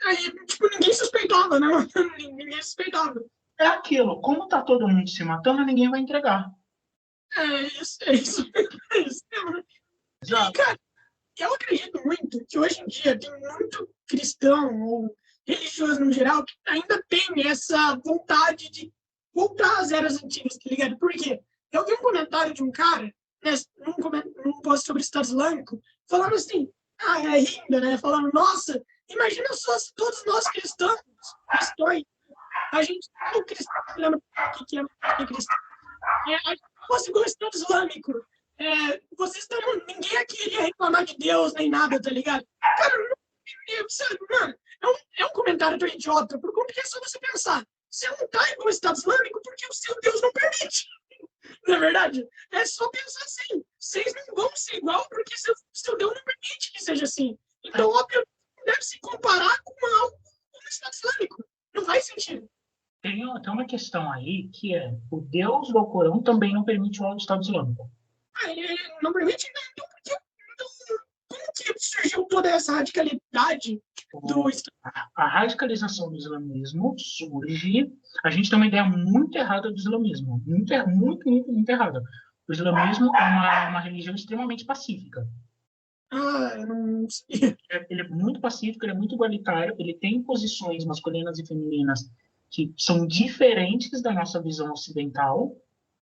Aí, tipo, ninguém suspeitava, né? Ninguém suspeitava. É aquilo, como tá todo mundo se matando, ninguém vai entregar. É isso. E, cara, eu acredito muito que hoje em dia tem muito cristão ou religioso no geral que ainda tem essa vontade de voltar às eras antigas, tá ligado? Por quê? Eu vi um comentário de um cara, né, num post sobre o Estado Islâmico, falando assim, rindo, né? Falando, nossa, imagina só se todos nós cristãos, a gente, todo cristão, olhando o que é cristão, a gente fosse igual o Estado Islâmico, vocês estariam, ninguém aqui iria reclamar de Deus nem nada, tá ligado? Cara, não, sabe, mano, é um comentário tão idiota, por conta que é só você pensar, você não tá igual o Estado Islâmico porque o seu Deus não permite. Não é verdade? É só pensar assim, vocês não vão ser igual porque seu Deus não permite que seja assim. Então, óbvio, não deve se comparar com algo como o Estado Islâmico. Não faz sentido. Tem uma questão aí que é, o Deus do Alcorão também não permite o Estado Islâmico. Ele não permite, então, como que surgiu toda essa radicalidade do Estado? A radicalização do islamismo surge. A gente tem uma ideia muito errada do islamismo. Muito errada. O islamismo é uma religião extremamente pacífica. Eu não sei. Ele é muito pacífico, ele é muito igualitário, ele tem posições masculinas e femininas que são diferentes da nossa visão ocidental,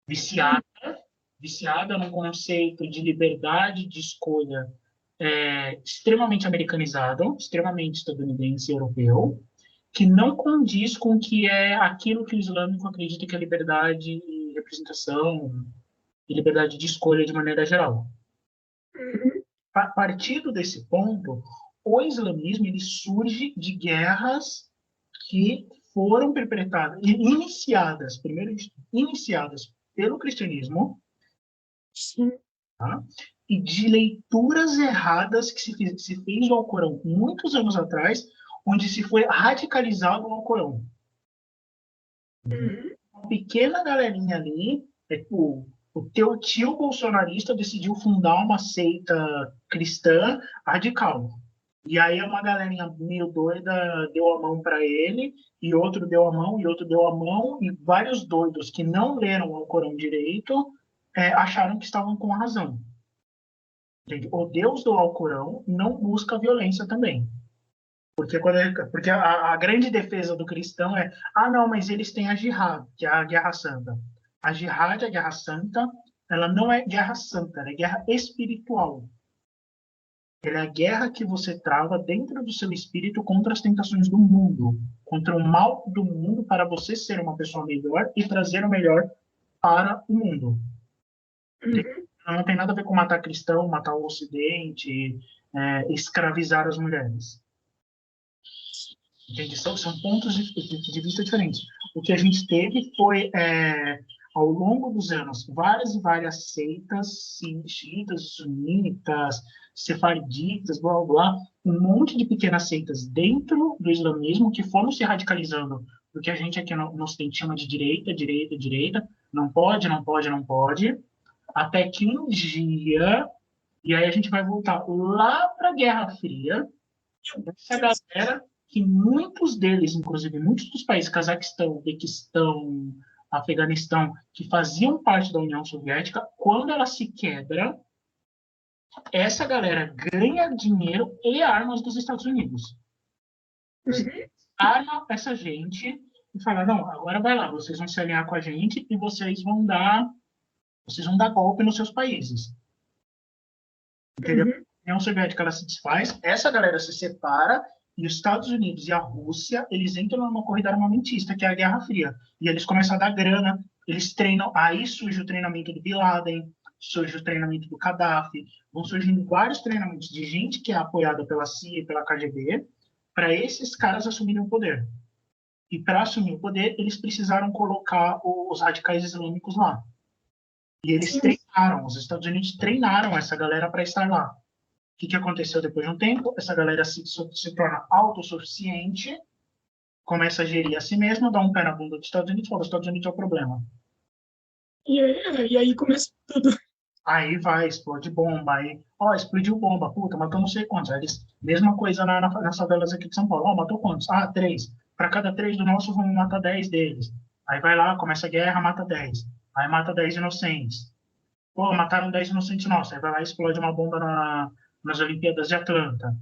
viciada num conceito de liberdade de escolha extremamente americanizado, extremamente estadunidense e europeu, que não condiz com o que é aquilo que o islâmico acredita que é liberdade e representação e liberdade de escolha de maneira geral. Uhum. Partindo desse ponto, o islamismo ele surge de guerras que foram perpetradas, iniciadas, primeiro iniciadas pelo cristianismo, Sim. tá? E de leituras erradas que se fez do Alcorão muitos anos atrás, onde se foi radicalizado o Alcorão. Uhum. Uma pequena galerinha ali, o teu tio bolsonarista decidiu fundar uma seita cristã radical. E aí uma galerinha meio doida deu a mão para ele, e outro deu a mão, e outro deu a mão, e vários doidos que não leram o Alcorão direito acharam que estavam com a razão. O Deus do Alcorão não busca violência também. Porque a grande defesa do cristão é não, mas eles têm a jihad, que é a guerra santa. A jihad, a guerra santa, ela não é guerra santa, ela é guerra espiritual. Ela é a guerra que você trava dentro do seu espírito contra as tentações do mundo, contra o mal do mundo, para você ser uma pessoa melhor e trazer o melhor para o mundo. Uhum. Não tem nada a ver com matar cristão, matar o ocidente, escravizar as mulheres. Entende? São pontos de vista diferentes. O que a gente teve foi, ao longo dos anos, várias e várias seitas, xiitas, sunitas, sefarditas, blá, blá, blá, um monte de pequenas seitas dentro do islamismo que foram se radicalizando, porque a gente aqui no Ocidente chama de direita, direita, direita, não pode, não pode, não pode, até que um dia, e aí a gente vai voltar lá para a Guerra Fria, essa galera que muitos deles, inclusive muitos dos países, Cazaquistão, Uzbequistão, Afeganistão, que faziam parte da União Soviética, quando ela se quebra, essa galera ganha dinheiro e armas dos Estados Unidos. Uhum. Arma essa gente e fala, não, agora vai lá, vocês vão se alinhar com a gente e vocês vão dar golpe nos seus países. Entendeu? Uhum. A União Soviética ela se desfaz, essa galera se separa e os Estados Unidos e a Rússia, eles entram numa corrida armamentista, que é a Guerra Fria. E eles começam a dar grana, eles treinam, aí surge o treinamento do Bin Laden, surge o treinamento do Gaddafi, vão surgindo vários treinamentos de gente que é apoiada pela CIA e pela KGB, para esses caras assumirem o poder. E para assumir o poder, eles precisaram colocar os radicais islâmicos lá. E eles treinaram, os Estados Unidos treinaram essa galera para estar lá. O que aconteceu depois de um tempo? Essa galera se torna autossuficiente, começa a gerir a si mesma, dá um pé na bunda dos Estados Unidos e fala, os Estados Unidos é o problema. E aí começa tudo. Aí vai, explode bomba, aí, explodiu bomba, puta, matou não sei quantos. Aí eles, mesma coisa nas favelas aqui de São Paulo, matou quantos? 3. Para cada 3 do nosso, vamos matar 10 deles. Aí vai lá, começa a guerra, mata 10. Aí mata 10 inocentes. Pô, mataram 10 inocentes nossos. Aí vai lá e explode uma bomba nas Olimpíadas de Atlanta.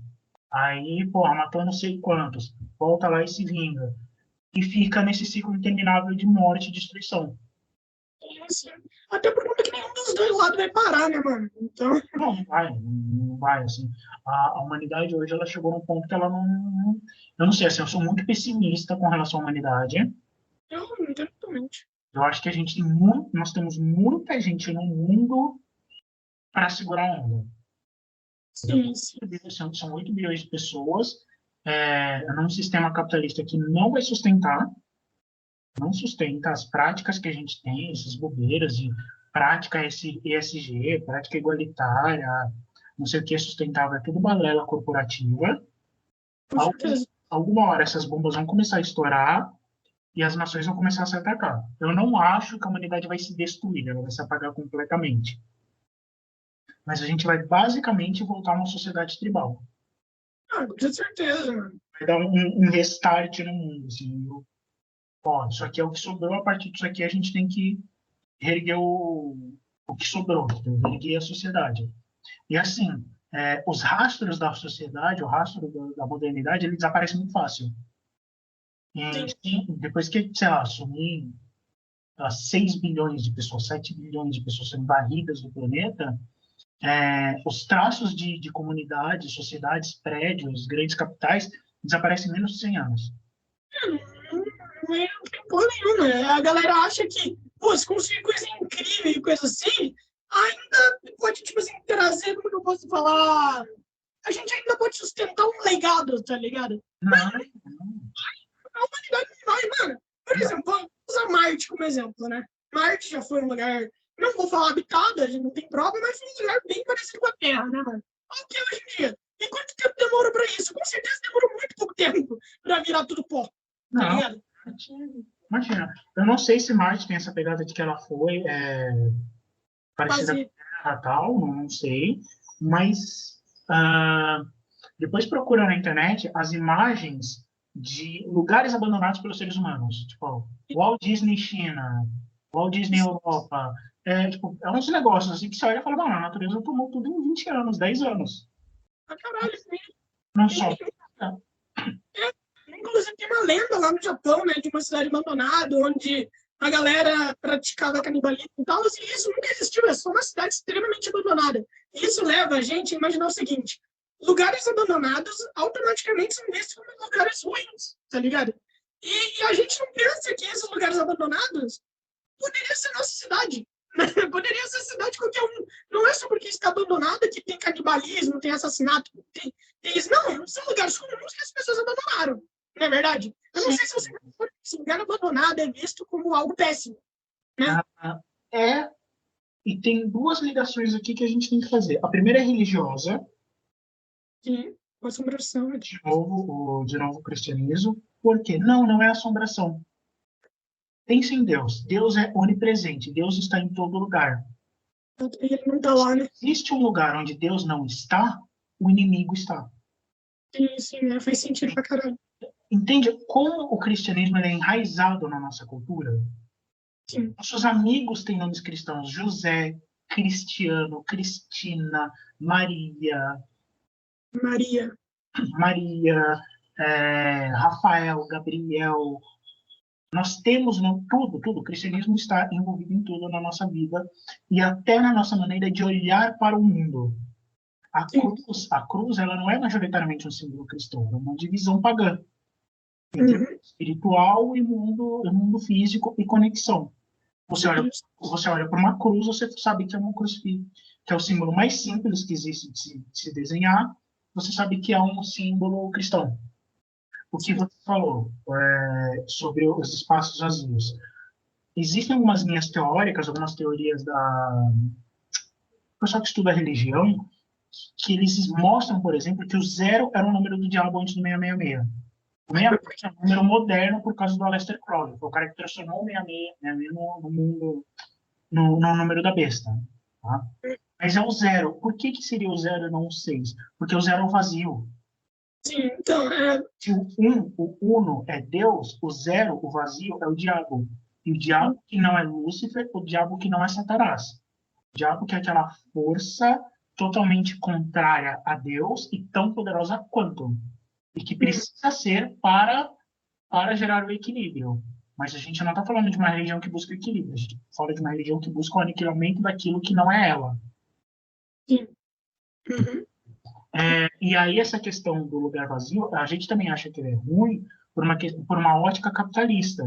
Aí, porra, matou não sei quantos. Volta lá e se vinga. E fica nesse ciclo interminável de morte e destruição. Assim, até por conta que nenhum dos dois lados vai parar, né, mano? Então. Não vai, assim. A humanidade hoje, ela chegou num ponto que ela não... Eu não sei, assim, eu sou muito pessimista com relação à humanidade. Eu entendo totalmente. Eu acho que nós temos muita gente no mundo para segurar a onda. Sim. São 8 bilhões de pessoas num sistema capitalista que não vai sustentar, não sustenta as práticas que a gente tem, essas bobeiras de prática ESG, prática igualitária, não sei o que é sustentável, é tudo balela corporativa. Alguma hora essas bombas vão começar a estourar e as nações vão começar a se atacar. Eu não acho que a humanidade vai se destruir, ela vai se apagar completamente. Mas a gente vai basicamente voltar a uma sociedade tribal. Com certeza, mano. Vai dar um restart no mundo. Assim, isso aqui é o que sobrou, a partir disso aqui a gente tem que reerguer o que sobrou, reerguer a sociedade. E assim, os rastros da sociedade, o rastro da modernidade, ele desaparece muito fácil. E depois que, sei lá, sumir 6 bilhões de pessoas, 7 bilhões de pessoas sendo varridas do planeta, os traços de comunidades, sociedades, prédios, grandes capitais, desaparecem em menos de 100 anos. Não tem porra nenhuma. A galera acha que, se conseguir coisa incrível e coisa assim, ainda pode, tipo assim, trazer, como que eu posso falar, a gente ainda pode sustentar um legado, tá ligado? Não, A humanidade não vai, mano. Por exemplo, vamos usar Marte como exemplo, né? Marte já foi um lugar, não vou falar habitado, a gente não tem prova, mas foi um lugar bem parecido com a Terra, né, mano? Olha o que é hoje em dia. E quanto tempo demorou pra isso? Com certeza demorou muito pouco tempo pra virar tudo pó, tá não. ligado? Imagina, eu não sei se Marte tem essa pegada de que ela foi parecida com Quase. a Terra tal, não sei, mas ah, depois procura na internet as imagens de lugares abandonados pelos seres humanos, tipo Walt Disney China, Walt Disney Europa, é uns negócios assim que você olha e fala, mano, a natureza tomou tudo em 20 anos, 10 anos, Ah, caralho. não só. Inclusive, tem uma lenda lá no Japão, né, de uma cidade abandonada, onde a galera praticava canibalismo e tal, e isso nunca existiu, é só uma cidade extremamente abandonada. E isso leva a gente a imaginar o seguinte: lugares abandonados automaticamente são vistos como lugares ruins, tá ligado? E a gente não pensa que esses lugares abandonados poderia ser nossa cidade. Poderia ser cidade qualquer um. Não é só porque está abandonada que tem canibalismo, tem assassinato, tem isso. Não, são lugares comuns que as pessoas abandonaram. Não é verdade? Eu não Sim. sei se você concorda que esse lugar abandonado é visto como algo péssimo. Né? É, e tem duas ligações aqui que a gente tem que fazer. A primeira é religiosa, Sim, com assombração. de novo o cristianismo. Por quê? Não é assombração. Pense em Deus. Deus é onipresente. Deus está em todo lugar. Ele não está lá, né? Se existe um lugar onde Deus não está, o inimigo está. Sim, faz sentido pra caralho. Entende como o cristianismo é enraizado na nossa cultura? Sim. Nossos amigos têm nomes cristãos. José, Cristiano, Cristina, Maria, Maria. Rafael, Gabriel. Nós temos tudo. O cristianismo está envolvido em tudo na nossa vida e até na nossa maneira de olhar para o mundo. A cruz, ela não é majoritariamente um símbolo cristão, é uma divisão pagã entre Uhum. espiritual e mundo físico e conexão. Você olha para uma cruz, você sabe que é uma crucifixo, que é o símbolo mais simples que existe de se desenhar. Você sabe que é um símbolo cristão. O que você falou sobre os espaços vazios. Existem algumas linhas teóricas, algumas teorias da pessoal que estuda religião, que eles mostram, por exemplo, que o zero era o número do diabo antes do 666. O 666 é um número moderno por causa do Aleister Crowley. Foi o cara que transformou o 666 no número da besta. Tá? Mas é o zero. Por que seria o zero e não o 6? Porque o zero é o vazio. Sim, então, Se o uno é Deus, o zero, o vazio, é o diabo. E o diabo que não é Lúcifer, o diabo que não é Satanás. O diabo que é aquela força totalmente contrária a Deus e tão poderosa quanto. E que precisa ser para gerar o equilíbrio. Mas a gente não está falando de uma religião que busca o equilíbrio. A gente fala de uma religião que busca o aniquilamento daquilo que não é ela. sim. Uhum. E aí essa questão do lugar vazio, a gente também acha que ele é ruim por uma ótica capitalista.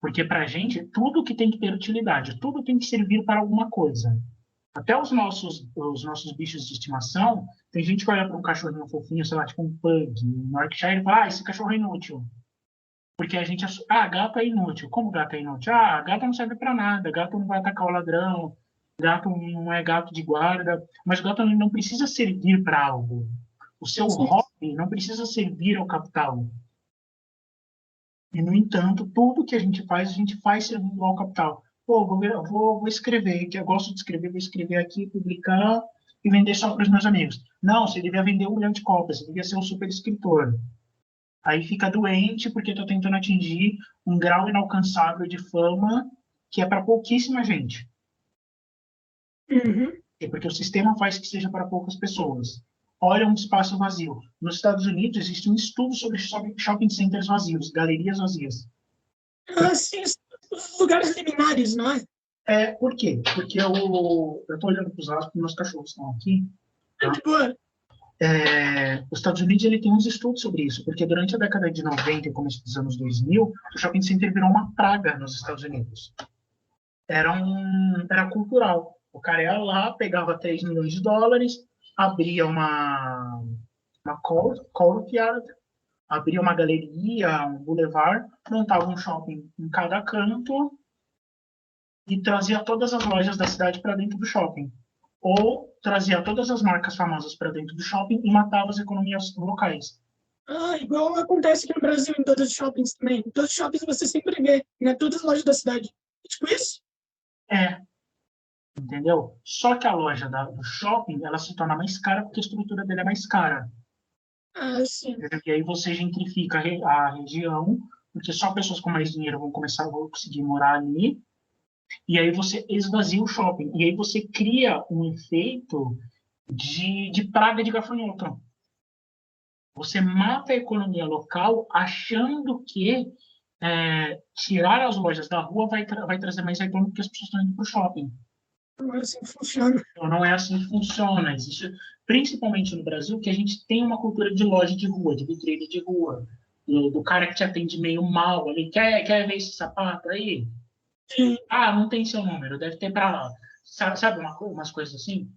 Porque para a gente, tudo que tem que ter utilidade, tudo tem que servir para alguma coisa. Até os nossos bichos de estimação, tem gente que olha para um cachorrinho fofinho, sei lá, tipo um pug, um Yorkshire, e fala, esse cachorro é inútil. Porque a gente acha, gato é inútil. Como gato é inútil? Gato não serve para nada, gato não vai atacar o ladrão, gato não é gato de guarda, mas o gato não precisa servir para algo. O seu Sim. hobby não precisa servir ao capital. E, no entanto, tudo que a gente faz servindo ao capital. Pô, vou escrever, que eu gosto de escrever, vou escrever aqui, publicar e vender só para os meus amigos. Não, você devia vender 1 milhão de cópias, você devia ser um super escritor. Aí fica doente porque está tentando atingir um grau inalcançável de fama que é para pouquíssima gente. Uhum. É porque o sistema faz que seja para poucas pessoas. Olha um espaço vazio. Nos Estados Unidos existe um estudo sobre shopping centers vazios, galerias vazias. Sim, os lugares liminares, não é? Por quê? Porque eu estou olhando para os lados, porque meus cachorros estão aqui. Tá? De boa. Os Estados Unidos ele tem uns estudos sobre isso, porque durante a década de 90 e começo dos anos 2000, o shopping center virou uma praga nos Estados Unidos. Era cultural. O cara ia lá, pegava 3 milhões de dólares, abria uma courtyard, abria uma galeria, um boulevard, montava um shopping em cada canto e trazia todas as lojas da cidade para dentro do shopping. Ou trazia todas as marcas famosas para dentro do shopping e matava as economias locais. Igual acontece aqui no Brasil, em todos os shoppings também. Em todos os shoppings você sempre vê, né? Todas as lojas da cidade. É tipo isso? É, entendeu? Só que a loja do shopping, ela se torna mais cara porque a estrutura dele é mais cara. Sim. E aí você gentrifica a região, porque só pessoas com mais dinheiro vão conseguir morar ali. E aí você esvazia o shopping. E aí você cria um efeito de praga de gafanhoto. Você mata a economia local achando que tirar as lojas da rua vai trazer mais retorno porque as pessoas estão indo para o shopping. Não é assim que funciona. Então, não é assim que funciona. Existe, principalmente no Brasil, que a gente tem uma cultura de loja de rua, de vitrine de rua, do cara que te atende meio mal. Ele quer ver esse sapato aí? Sim. Não tem seu número, deve ter para lá. Sabe umas coisas assim?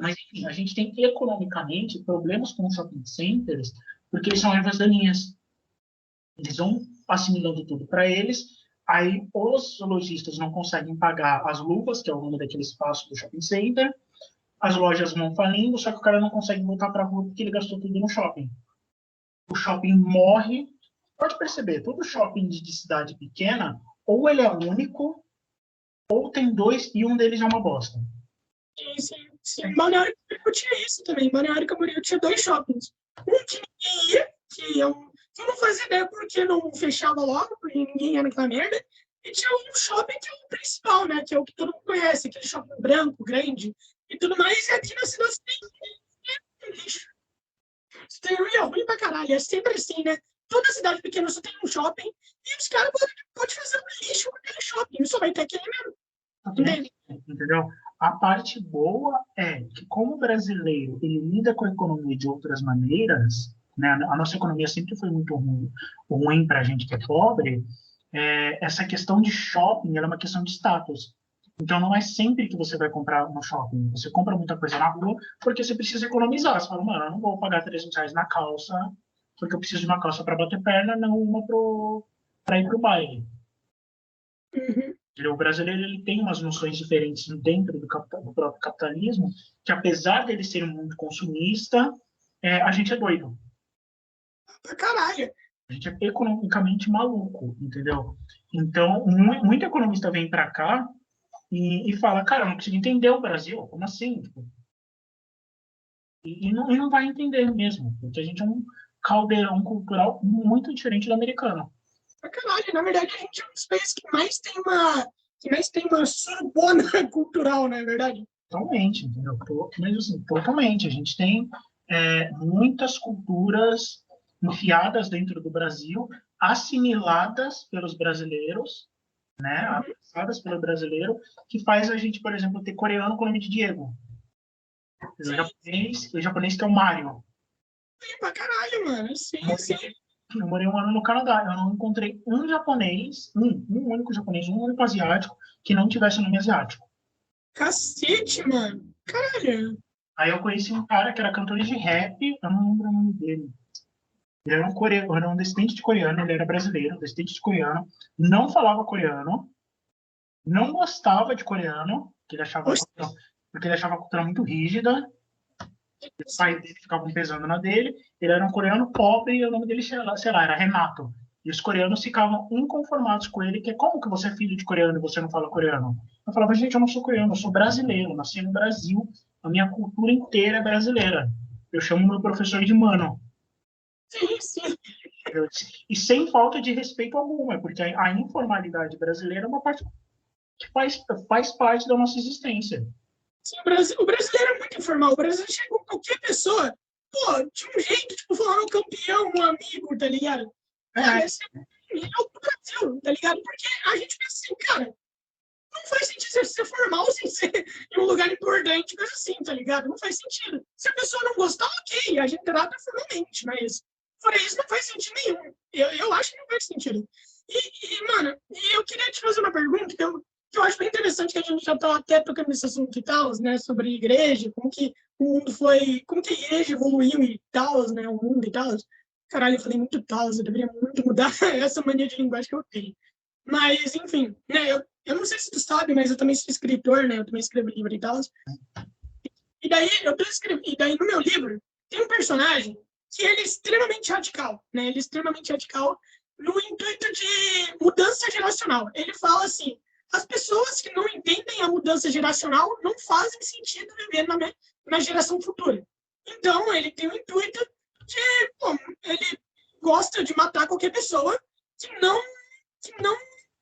Mas, enfim, a gente tem economicamente problemas com shopping centers porque eles são ervas daninhas. Eles vão assimilando tudo para eles, aí os lojistas não conseguem pagar as luvas, que é o nome daquele espaço do shopping center, as lojas vão falindo, só que o cara não consegue voltar para a rua porque ele gastou tudo no shopping. O shopping morre. Pode perceber, todo shopping de cidade pequena, ou ele é único, ou tem dois e um deles é uma bosta. Sim. Balneário Camboriú tinha isso também. Balneário Camboriú tinha 2 shoppings. Um que ninguém ia, que eu não fazia ideia porque não fechava logo, porque ninguém ia naquela merda. E tinha um shopping que é o principal, né? Que é o que todo mundo conhece, aquele shopping branco, grande e tudo mais. E aqui na cidade tem lixo. Isso tem ruim pra caralho. É sempre assim, né? Toda cidade pequena só tem um shopping e os caras podem fazer um lixo naquele shopping. Só vai ter aquele mesmo. Entendeu? A parte boa é que, como o brasileiro ele lida com a economia de outras maneiras, né? A nossa economia sempre foi muito ruim para a gente que é pobre. Essa questão de shopping ela é uma questão de status. Então, não é sempre que você vai comprar no shopping. Você compra muita coisa na rua porque você precisa economizar. Você fala, mano, eu não vou pagar R$ 300 na calça porque eu preciso de uma calça para bater perna, não uma para ir para o baile. Uhum. O brasileiro ele tem umas noções diferentes dentro do próprio capitalismo, que apesar dele ser um mundo consumista, a gente é doido. Pra caralho. A gente é economicamente maluco, entendeu? Então, muito economista vem para cá e fala, cara, eu não consigo entender o Brasil, como assim? Tipo, e não vai entender mesmo, porque a gente é um caldeirão cultural muito diferente do americano. Pra caralho. Na verdade, a gente é um dos países que mais tem uma surubona cultural, não é verdade? Totalmente, entendeu? Mas assim, totalmente. A gente tem muitas culturas enfiadas dentro do Brasil, assimiladas pelos brasileiros, né? Abraçadas pelo brasileiro, que faz a gente, por exemplo, ter coreano com o nome de Diego. O japonês que é o Mario. Pra caralho, mano. Sim. Eu morei um ano no Canadá. Eu não encontrei um japonês, um único japonês, um único asiático que não tivesse nome asiático. Cacete, mano. Caralho. Aí eu conheci um cara que era cantor de rap, eu não lembro o nome dele. Ele era um coreano, era um descendente de coreano, ele era brasileiro, descendente de coreano, não falava coreano, não gostava de coreano, porque ele achava a cultura muito rígida, os pais dele ficavam pesando na dele, ele era um coreano pobre e o nome dele, sei lá, era Renato. E os coreanos ficavam inconformados com ele, que é como que você é filho de coreano e você não fala coreano? Eu falava, gente, eu não sou coreano, eu sou brasileiro, nasci no Brasil, a minha cultura inteira é brasileira. Eu chamo meu professor de mano. Sim. E sem falta de respeito alguma, porque a informalidade brasileira é uma parte que faz parte da nossa existência. Sim, o brasileiro é muito informal. O brasileiro chega com qualquer pessoa, pô, de um jeito, tipo, falando um campeão, um amigo, tá ligado? Esse é o Brasil, tá ligado? Porque a gente pensa assim, cara, não faz sentido você ser formal sem ser em um lugar importante, coisa assim, tá ligado? Não faz sentido. Se a pessoa não gostar, ok, a gente trata formalmente, mas fora isso não faz sentido nenhum. Eu acho que não faz sentido. Mano, eu queria te fazer uma pergunta que eu acho bem interessante, que a gente já tá até tocando nesse assunto e tal, né, sobre igreja, como que o mundo foi, como que a igreja evoluiu e tal, né, o mundo e tal. Caralho, eu falei muito tal, eu deveria muito mudar essa mania de linguagem que eu tenho. Mas, enfim, né, eu não sei se tu sabe, mas eu também sou escritor, né, eu também escrevo livro e tal. E daí, e daí no meu livro tem um personagem que ele é extremamente radical, né, ele é extremamente radical no intuito de mudança geracional. Ele fala assim, as pessoas que não entendem a mudança geracional não fazem sentido viver na geração futura. Então, ele tem o intuito de, bom, ele gosta de matar qualquer pessoa que não,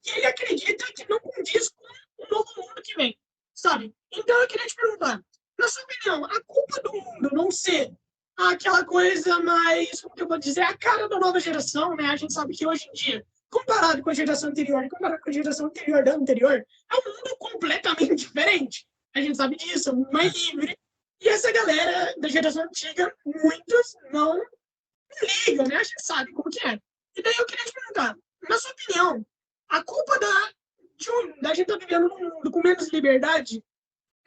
que ele acredita que não condiz com o novo mundo que vem, sabe? Então, eu queria te perguntar, na sua opinião, a culpa do mundo não ser aquela coisa mais, como que eu vou dizer, a cara da nova geração, né? A gente sabe que hoje em dia, comparado com a geração anterior, comparado com a geração anterior da anterior, é um mundo completamente diferente. A gente sabe disso, é um mundo mais livre. E essa galera da geração antiga, muitos não ligam, né? A gente sabe como que é. E daí eu queria te perguntar, na sua opinião, a culpa da gente estar vivendo num mundo com menos liberdade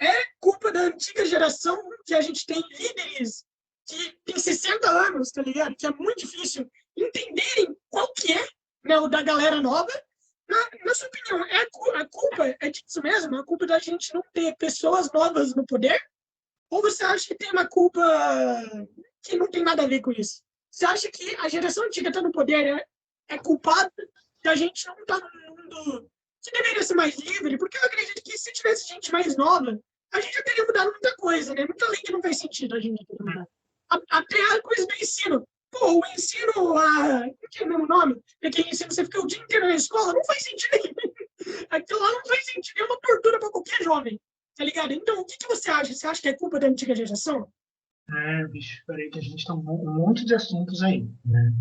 é culpa da antiga geração, que a gente tem líderes que têm 60 anos, tá ligado? Que é muito difícil entenderem qual que é, né, o da galera nova. Na sua opinião, a culpa é disso mesmo? A culpa da gente não ter pessoas novas no poder? Ou você acha que tem uma culpa que não tem nada a ver com isso? Você acha que a geração antiga está no poder é culpada da gente não estar num mundo que deveria ser mais livre? Porque eu acredito que se tivesse gente mais nova, a gente já teria mudado muita coisa, né? Muita lei que não faz sentido a gente ter mudado. Até a coisa do ensino. Pô, o ensino, que é o mesmo nome? Aquele ensino você fica o dia inteiro na escola, não faz sentido nenhum. Aquilo lá não faz sentido, é uma tortura para qualquer jovem. Tá ligado? Então, o que você acha? Você acha que é culpa da antiga geração? Bicho, peraí que a gente tem um monte de assuntos aí, né?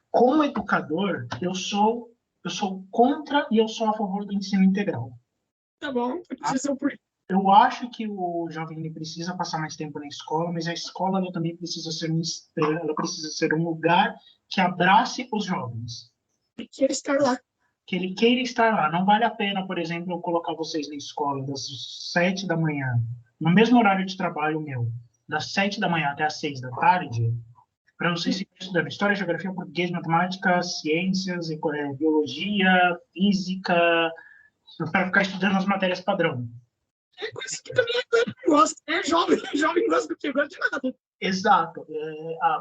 Como educador, eu sou contra e eu sou a favor do ensino integral. Tá bom, Tá? precisa por Eu acho que o jovem ele precisa passar mais tempo na escola, mas a escola ela também precisa ser ela precisa ser um lugar que abrace os jovens, que ele estar lá. que ele queira estar lá. Não vale a pena, por exemplo, eu colocar vocês na escola das 7 da manhã, no mesmo horário de trabalho meu, das 7 da manhã até as 6 da tarde, para vocês seguirem estudando história, geografia, português, matemática, ciências, biologia, física, para ficar estudando as matérias padrão. É coisa que também a não gosta, né? Jovem gosta do que? Gosta de nada. Exato.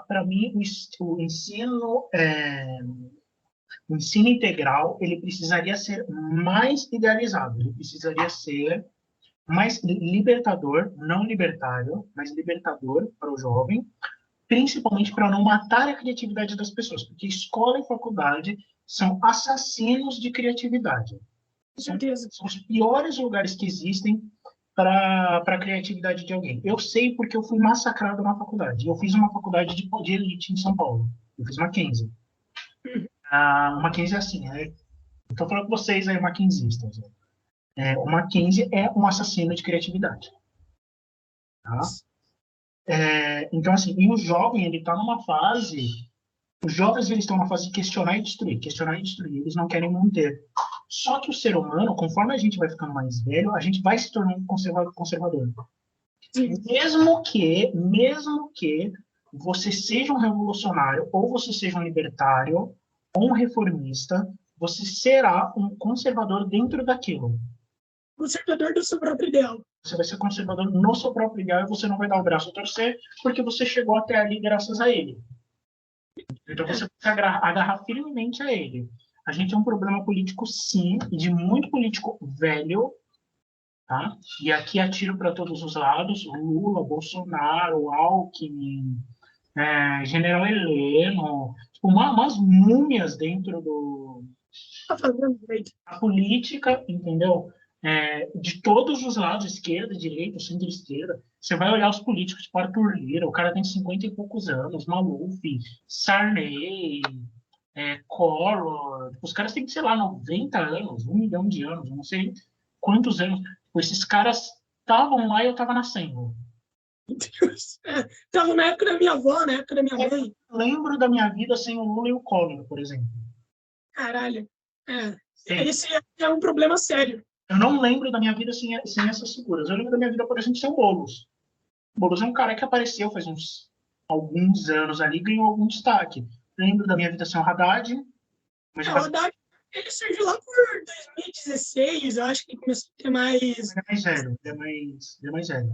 Para mim, o ensino integral ele precisaria ser mais idealizado, ele precisaria ser mais libertador, não libertário, mas libertador para o jovem, principalmente para não matar a criatividade das pessoas, porque escola e faculdade são assassinos de criatividade. Com certeza. São os piores lugares que existem para a criatividade de alguém. Eu sei porque eu fui massacrado na faculdade. Eu fiz uma faculdade de elite em São Paulo. Eu fiz Mackenzie. O Mackenzie é assim, né? Estou falando com vocês aí, mackenzistas. O Mackenzie é um assassino de criatividade. Tá? Então, assim, e o jovem, ele está numa fase... Os jovens, eles estão numa fase de questionar e destruir. Questionar e destruir. Eles não querem manter. Só que o ser humano, conforme a gente vai ficando mais velho, a gente vai se tornando conservador. Mesmo que você seja um revolucionário, ou você seja um libertário, ou um reformista, você será um conservador dentro daquilo. Conservador do seu próprio ideal. Você vai ser conservador no seu próprio ideal e você não vai dar o braço a torcer porque você chegou até ali graças a ele. Então você tem que agarrar firmemente a ele. A gente tem um problema político, sim, de muito político velho, tá? E aqui atiro para todos os lados: Lula, Bolsonaro, Alckmin, General Heleno, tipo, umas múmias dentro Tá fazendo direito. da política, entendeu? De todos os lados, esquerda, direita, centro-esquerda. Você vai olhar os políticos, tipo Arthur Lira, o cara tem 50 e poucos anos, Maluf, Sarney, Collor, os caras têm, sei lá, 90 anos, 1 milhão de anos, não sei quantos anos. Esses caras estavam lá e eu estava nascendo. Tava na época da minha avó, na época da minha mãe. Eu lembro da minha vida sem o Lula e o Collor, por exemplo. Caralho. Esse é um problema sério. Eu não lembro da minha vida sem essas figuras. Eu lembro da minha vida, por exemplo, sem o Boulos. O Boulos é um cara que apareceu faz alguns anos ali, ganhou algum destaque. Lembro da Minha Vida Sem o Haddad, mas O Haddad, ele surgiu lá por 2016, eu acho que começou a ter mais. ele é mais velho, ele é mais velho.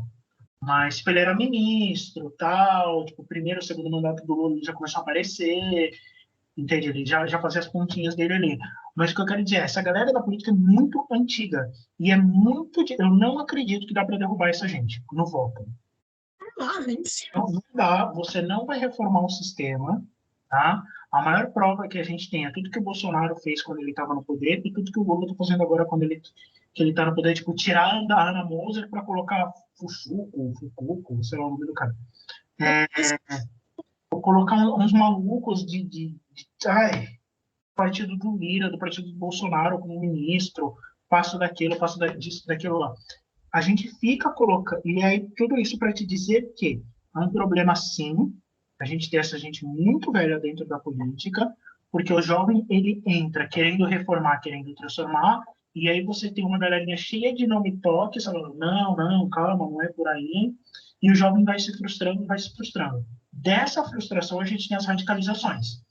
Mas, tipo, ele era ministro, tal, tipo, o primeiro, o segundo mandato do Lula ele já começou a aparecer, entende? Ele já fazia as pontinhas dele ali. Mas o que eu quero dizer é, essa galera da política é muito antiga, e é muito... Eu não acredito que dá para derrubar essa gente no voto. Ah, é impossível. Não dá, você não vai reformar o sistema, tá? A maior prova que a gente tem é tudo que o Bolsonaro fez quando ele estava no poder e tudo que o Lula está fazendo agora quando ele está no poder, tipo, tirar da Ana Moser para colocar Fucuco, sei lá o nome do cara. Colocar uns malucos ai, partido do Lira, do partido do Bolsonaro como ministro, passo daquilo, disso, daquilo lá. A gente fica colocando. E aí, tudo isso para te dizer que é um problema, sim, a gente ter essa gente muito velha dentro da política, porque o jovem ele entra querendo reformar, querendo transformar, e aí você tem uma galerinha cheia de nome-toques falando: não, não, calma, não é por aí. E o jovem vai se frustrando, vai se frustrando. Dessa frustração, a gente tem as radicalizações.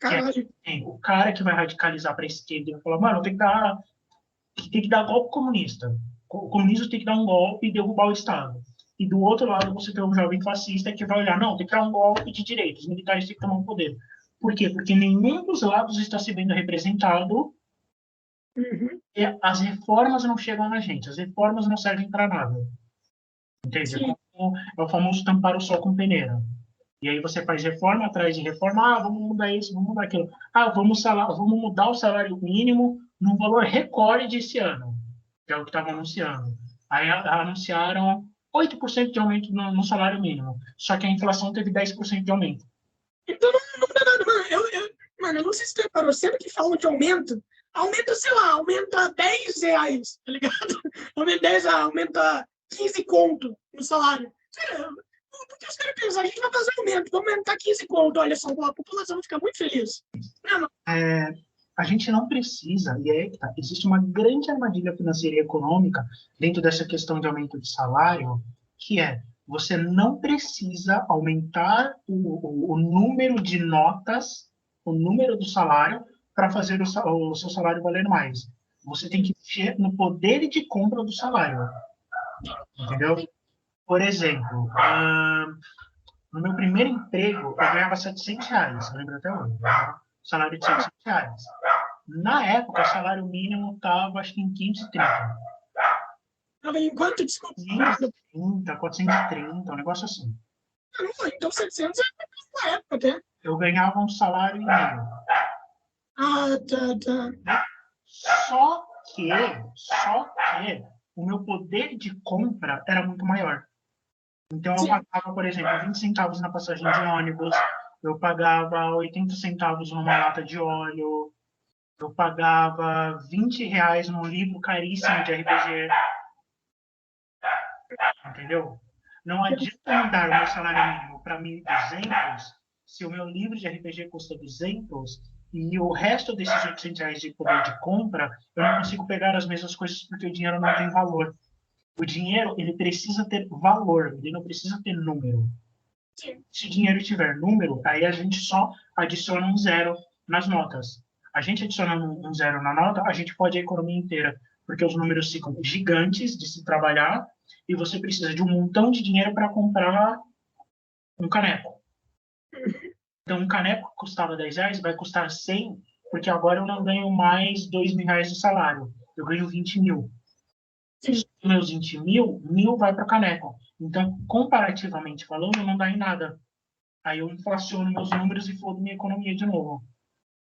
Que é o cara que vai radicalizar para a esquerda e vai falar: mano, tem que dar golpe comunista. O comunismo tem que dar um golpe e derrubar o Estado. E do outro lado você tem um jovem fascista que vai olhar: não, tem que dar um golpe de direita, os militares têm que tomar o poder. Por quê? Porque nenhum dos lados está se vendo representado. E as reformas não chegam na gente, as reformas não servem para nada. Entende? É o famoso tampar o sol com peneira. E aí você faz reforma atrás de reforma, vamos mudar isso, vamos mudar aquilo. Vamos mudar o salário mínimo num valor recorde esse ano, que é o que estavam anunciando. Aí anunciaram 8% de aumento no salário mínimo, só que a inflação teve 10% de aumento. Então não dá nada, mano. Eu não sei se tu reparou, sempre que falam de aumenta, sei lá, aumenta R$10, tá ligado? Aumenta 10, aumenta 15 conto no salário. Porque os caras pensam, a gente vai fazer aumento, vamos aumentar 15 conto, olha só, a população vai ficar muito feliz. Não. A gente não precisa, e aí tá, existe uma grande armadilha financeira e econômica dentro dessa questão de aumento de salário, que é, você não precisa aumentar o número de notas, o número do salário, para fazer o seu salário valer mais. Você tem que mexer no poder de compra do salário. Entendeu? Por exemplo, no meu primeiro emprego, eu ganhava R$700, eu lembro até hoje. Salário de R$700. Na época, o salário mínimo estava, acho que em 530. Estava em quanto? Desculpa. 530, 430, um negócio assim. Então 700 é na época até. Eu ganhava um salário e meio. Tá. Só que o meu poder de compra era muito maior. Então, eu pagava, por exemplo, 20 centavos na passagem de ônibus, eu pagava 80 centavos numa lata de óleo, eu pagava R$20 num livro caríssimo de RPG. Entendeu? Não adianta me dar o meu salário mínimo para 1.200 se o meu livro de RPG custa 200 e o resto desses R$800 de poder de compra, eu não consigo pegar as mesmas coisas porque o dinheiro não tem valor. O dinheiro, ele precisa ter valor, ele não precisa ter número. Se o dinheiro tiver número, aí a gente só adiciona um zero nas notas. A gente adicionando um zero na nota, a gente pode a economia inteira, porque os números ficam gigantes de se trabalhar e você precisa de um montão de dinheiro para comprar um caneco. Então, um caneco que custava R$10 vai custar 100, porque agora eu não ganho mais R$2.000 de salário, eu ganho 20 mil. Os meus 20 mil, 1.000 vai para caneco. Então, comparativamente falando, não dá em nada. Aí eu inflaciono meus números e fodo minha economia de novo.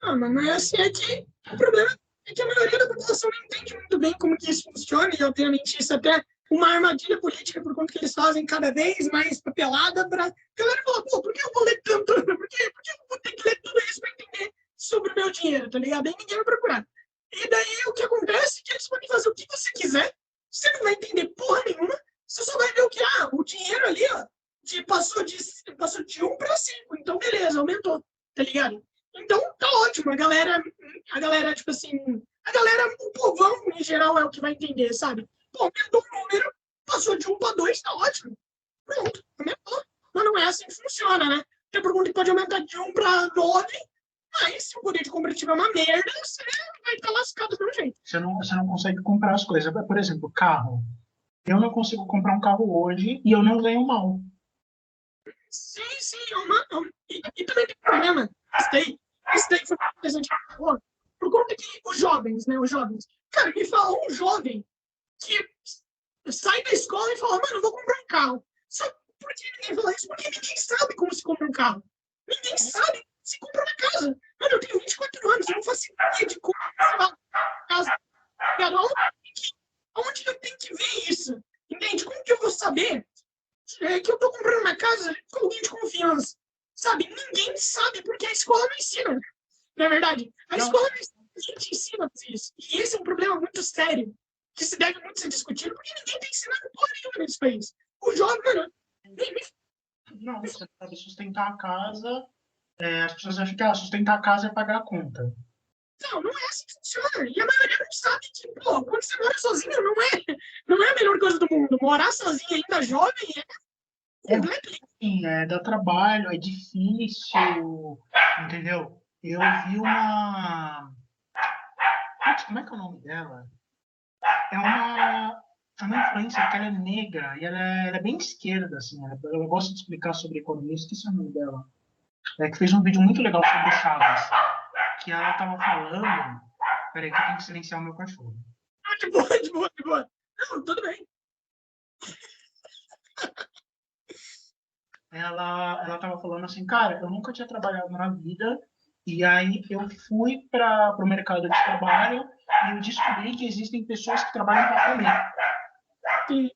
Mas assim é que o problema é que a maioria da população não entende muito bem como que isso funciona, e obviamente isso até uma armadilha política por conta que eles fazem cada vez mais papelada para a galera falar, pô, por que eu vou ler tanto? Por que eu vou ter que ler tudo isso para entender sobre o meu dinheiro, tá ligado? Aí ninguém vai procurar. E daí o que acontece é que eles podem fazer o que você quiser, você não vai entender porra nenhuma, você só vai ver o que, o dinheiro ali, ó, passou de 1 para 5, então beleza, aumentou, tá ligado? Então, tá ótimo. A galera, tipo assim, o povão, em geral, é o que vai entender, sabe? Pô, aumentou o número, passou de 1 para 2, tá ótimo. Pronto, aumentou. Mas não é assim que funciona, né? Tem pergunta que pode aumentar de 1 para 9, mas se o poder de compra tiver uma merda, você vai estar lascado do jeito. Você não consegue comprar as coisas. Por exemplo, carro. Eu não consigo comprar um carro hoje e eu não ganho mal. Sim, e também tem problema. Isso daí foi interessante. Por conta que os jovens, né? Os jovens. Cara, me fala um jovem que sai da escola e fala, mano, eu vou comprar um carro. Só por que ninguém fala isso? Porque ninguém sabe como se compra um carro. Ninguém sabe se compra uma casa. Mano, eu tenho 24 anos, eu não faço ideia de como comprar uma casa. Cara, onde eu tenho que ver isso? Entende? Como que eu vou saber que eu tô comprando uma casa com alguém de confiança? Sabe? Ninguém sabe porque a escola não ensina. Não é verdade? A escola não ensina, a gente ensina isso. E esse é um problema muito sério, que se deve muito ser discutido, porque ninguém está ensinando porra nenhuma nesse país. O jovem, mano, Não, você sabe sustentar a casa. As pessoas acham que sustentar a casa é pagar a conta. não é assim que funciona. E a maioria não sabe que, pô, quando você mora sozinho, não é a melhor coisa do mundo. Morar sozinho ainda jovem é completamente. Dá trabalho, é difícil, entendeu? Eu vi uma... Putz, como é que é o nome dela? É uma influencer que ela é negra e ela é bem esquerda, assim. Ela gosta de explicar sobre economia, esqueci o nome dela. Que fez um vídeo muito legal sobre Chaves, que ela estava falando... Peraí, que eu tenho que silenciar o meu cachorro. De boa, de boa, de boa. Não, tudo bem. Ela estava falando assim, cara, eu nunca tinha trabalhado na vida, e aí eu fui para o mercado de trabalho e eu descobri que existem pessoas que trabalham para comer. Sim.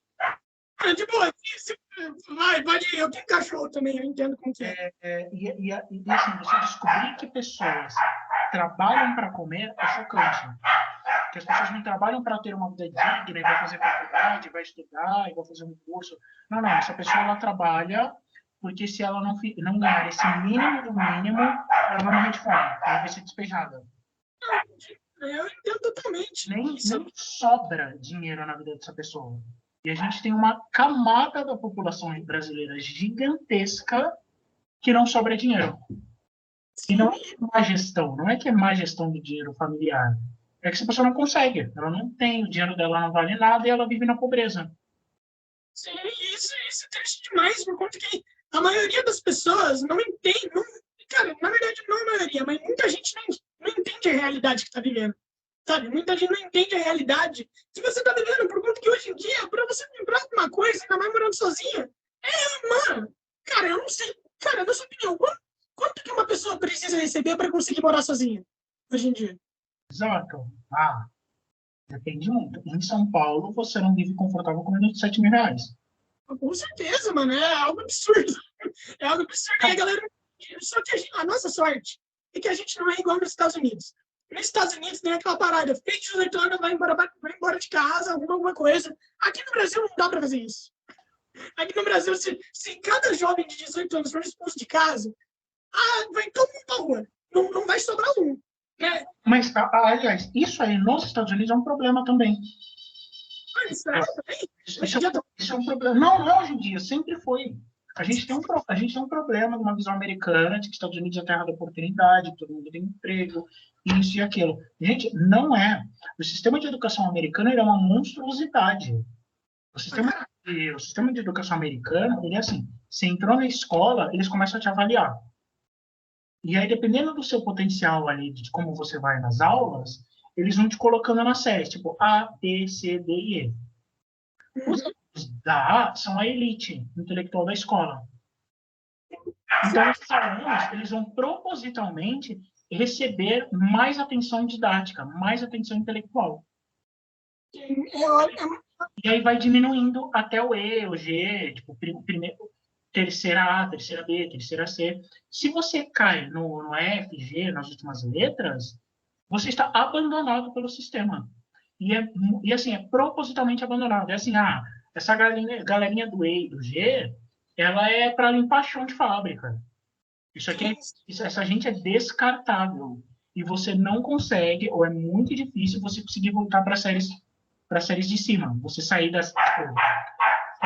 De boa. Vai, eu tenho cachorro também, eu entendo como que é. E assim, você descobrir que pessoas trabalham para comer é chocante. Que as pessoas não trabalham para ter uma vida digna, e vai fazer faculdade, vai estudar, e vai fazer um curso. Não, essa pessoa ela trabalha porque se ela não ganhar esse mínimo do mínimo, ela vai morrer de fome, ela vai ser despejada. Eu entendo totalmente. Nem sobra dinheiro na vida dessa pessoa. E a gente tem uma camada da população brasileira gigantesca que não sobra dinheiro. E não é má gestão, não é que é má gestão do dinheiro familiar. É que essa pessoa não consegue, ela não tem, o dinheiro dela não vale nada e ela vive na pobreza. Sim, isso é triste demais, por conta que a maioria das pessoas não entende, cara, na verdade não a maioria, mas muita gente não entende a realidade que está vivendo, sabe? Muita gente não entende a realidade que você está vivendo, por conta que hoje em dia, para você comprar alguma coisa, ainda mais morando sozinha, mano, cara, eu não sei, cara, na sua opinião, quanto que uma pessoa precisa receber para conseguir morar sozinha, hoje em dia? Exato. Depende muito. Em São Paulo, você não vive confortável com menos de 7 mil reais. Com certeza, mano, é algo absurdo. É algo absurdo. E a galera. Só que a nossa sorte é que a gente não é igual nos Estados Unidos. Nos Estados Unidos tem aquela parada, fez 18 anos, vai embora de casa, arruma alguma coisa. Aqui no Brasil não dá pra fazer isso. Aqui no Brasil, se cada jovem de 18 anos for expulso de casa, vai todo mundo pra rua. Não vai sobrar um. Né? Mas, aliás, isso aí nos Estados Unidos é um problema também. Isso é um problema. Não, hoje em dia, sempre foi. A gente tem um problema numa visão americana de que Estados Unidos é a terra da oportunidade, todo mundo tem emprego, isso e aquilo. Gente, não é. O sistema de educação americano é uma monstruosidade. O sistema de educação americano, ele é assim, você entrou na escola, eles começam a te avaliar. E aí, dependendo do seu potencial ali, de como você vai nas aulas, eles vão te colocando na série, tipo A, B, C, D e E. Os alunos da A são a elite intelectual da escola. Então, esses alunos, eles vão propositalmente receber mais atenção didática, mais atenção intelectual. E aí vai diminuindo até o E, o G, tipo, primeiro, terceira A, terceira B, terceira C. Se você cai no F, G, nas últimas letras, você está abandonado pelo sistema. E assim, é propositalmente abandonado. É assim, essa galerinha do E e do G, ela é para limpar chão de fábrica. Essa gente é descartável. E você não consegue, ou é muito difícil, você conseguir voltar para séries de cima. Você sair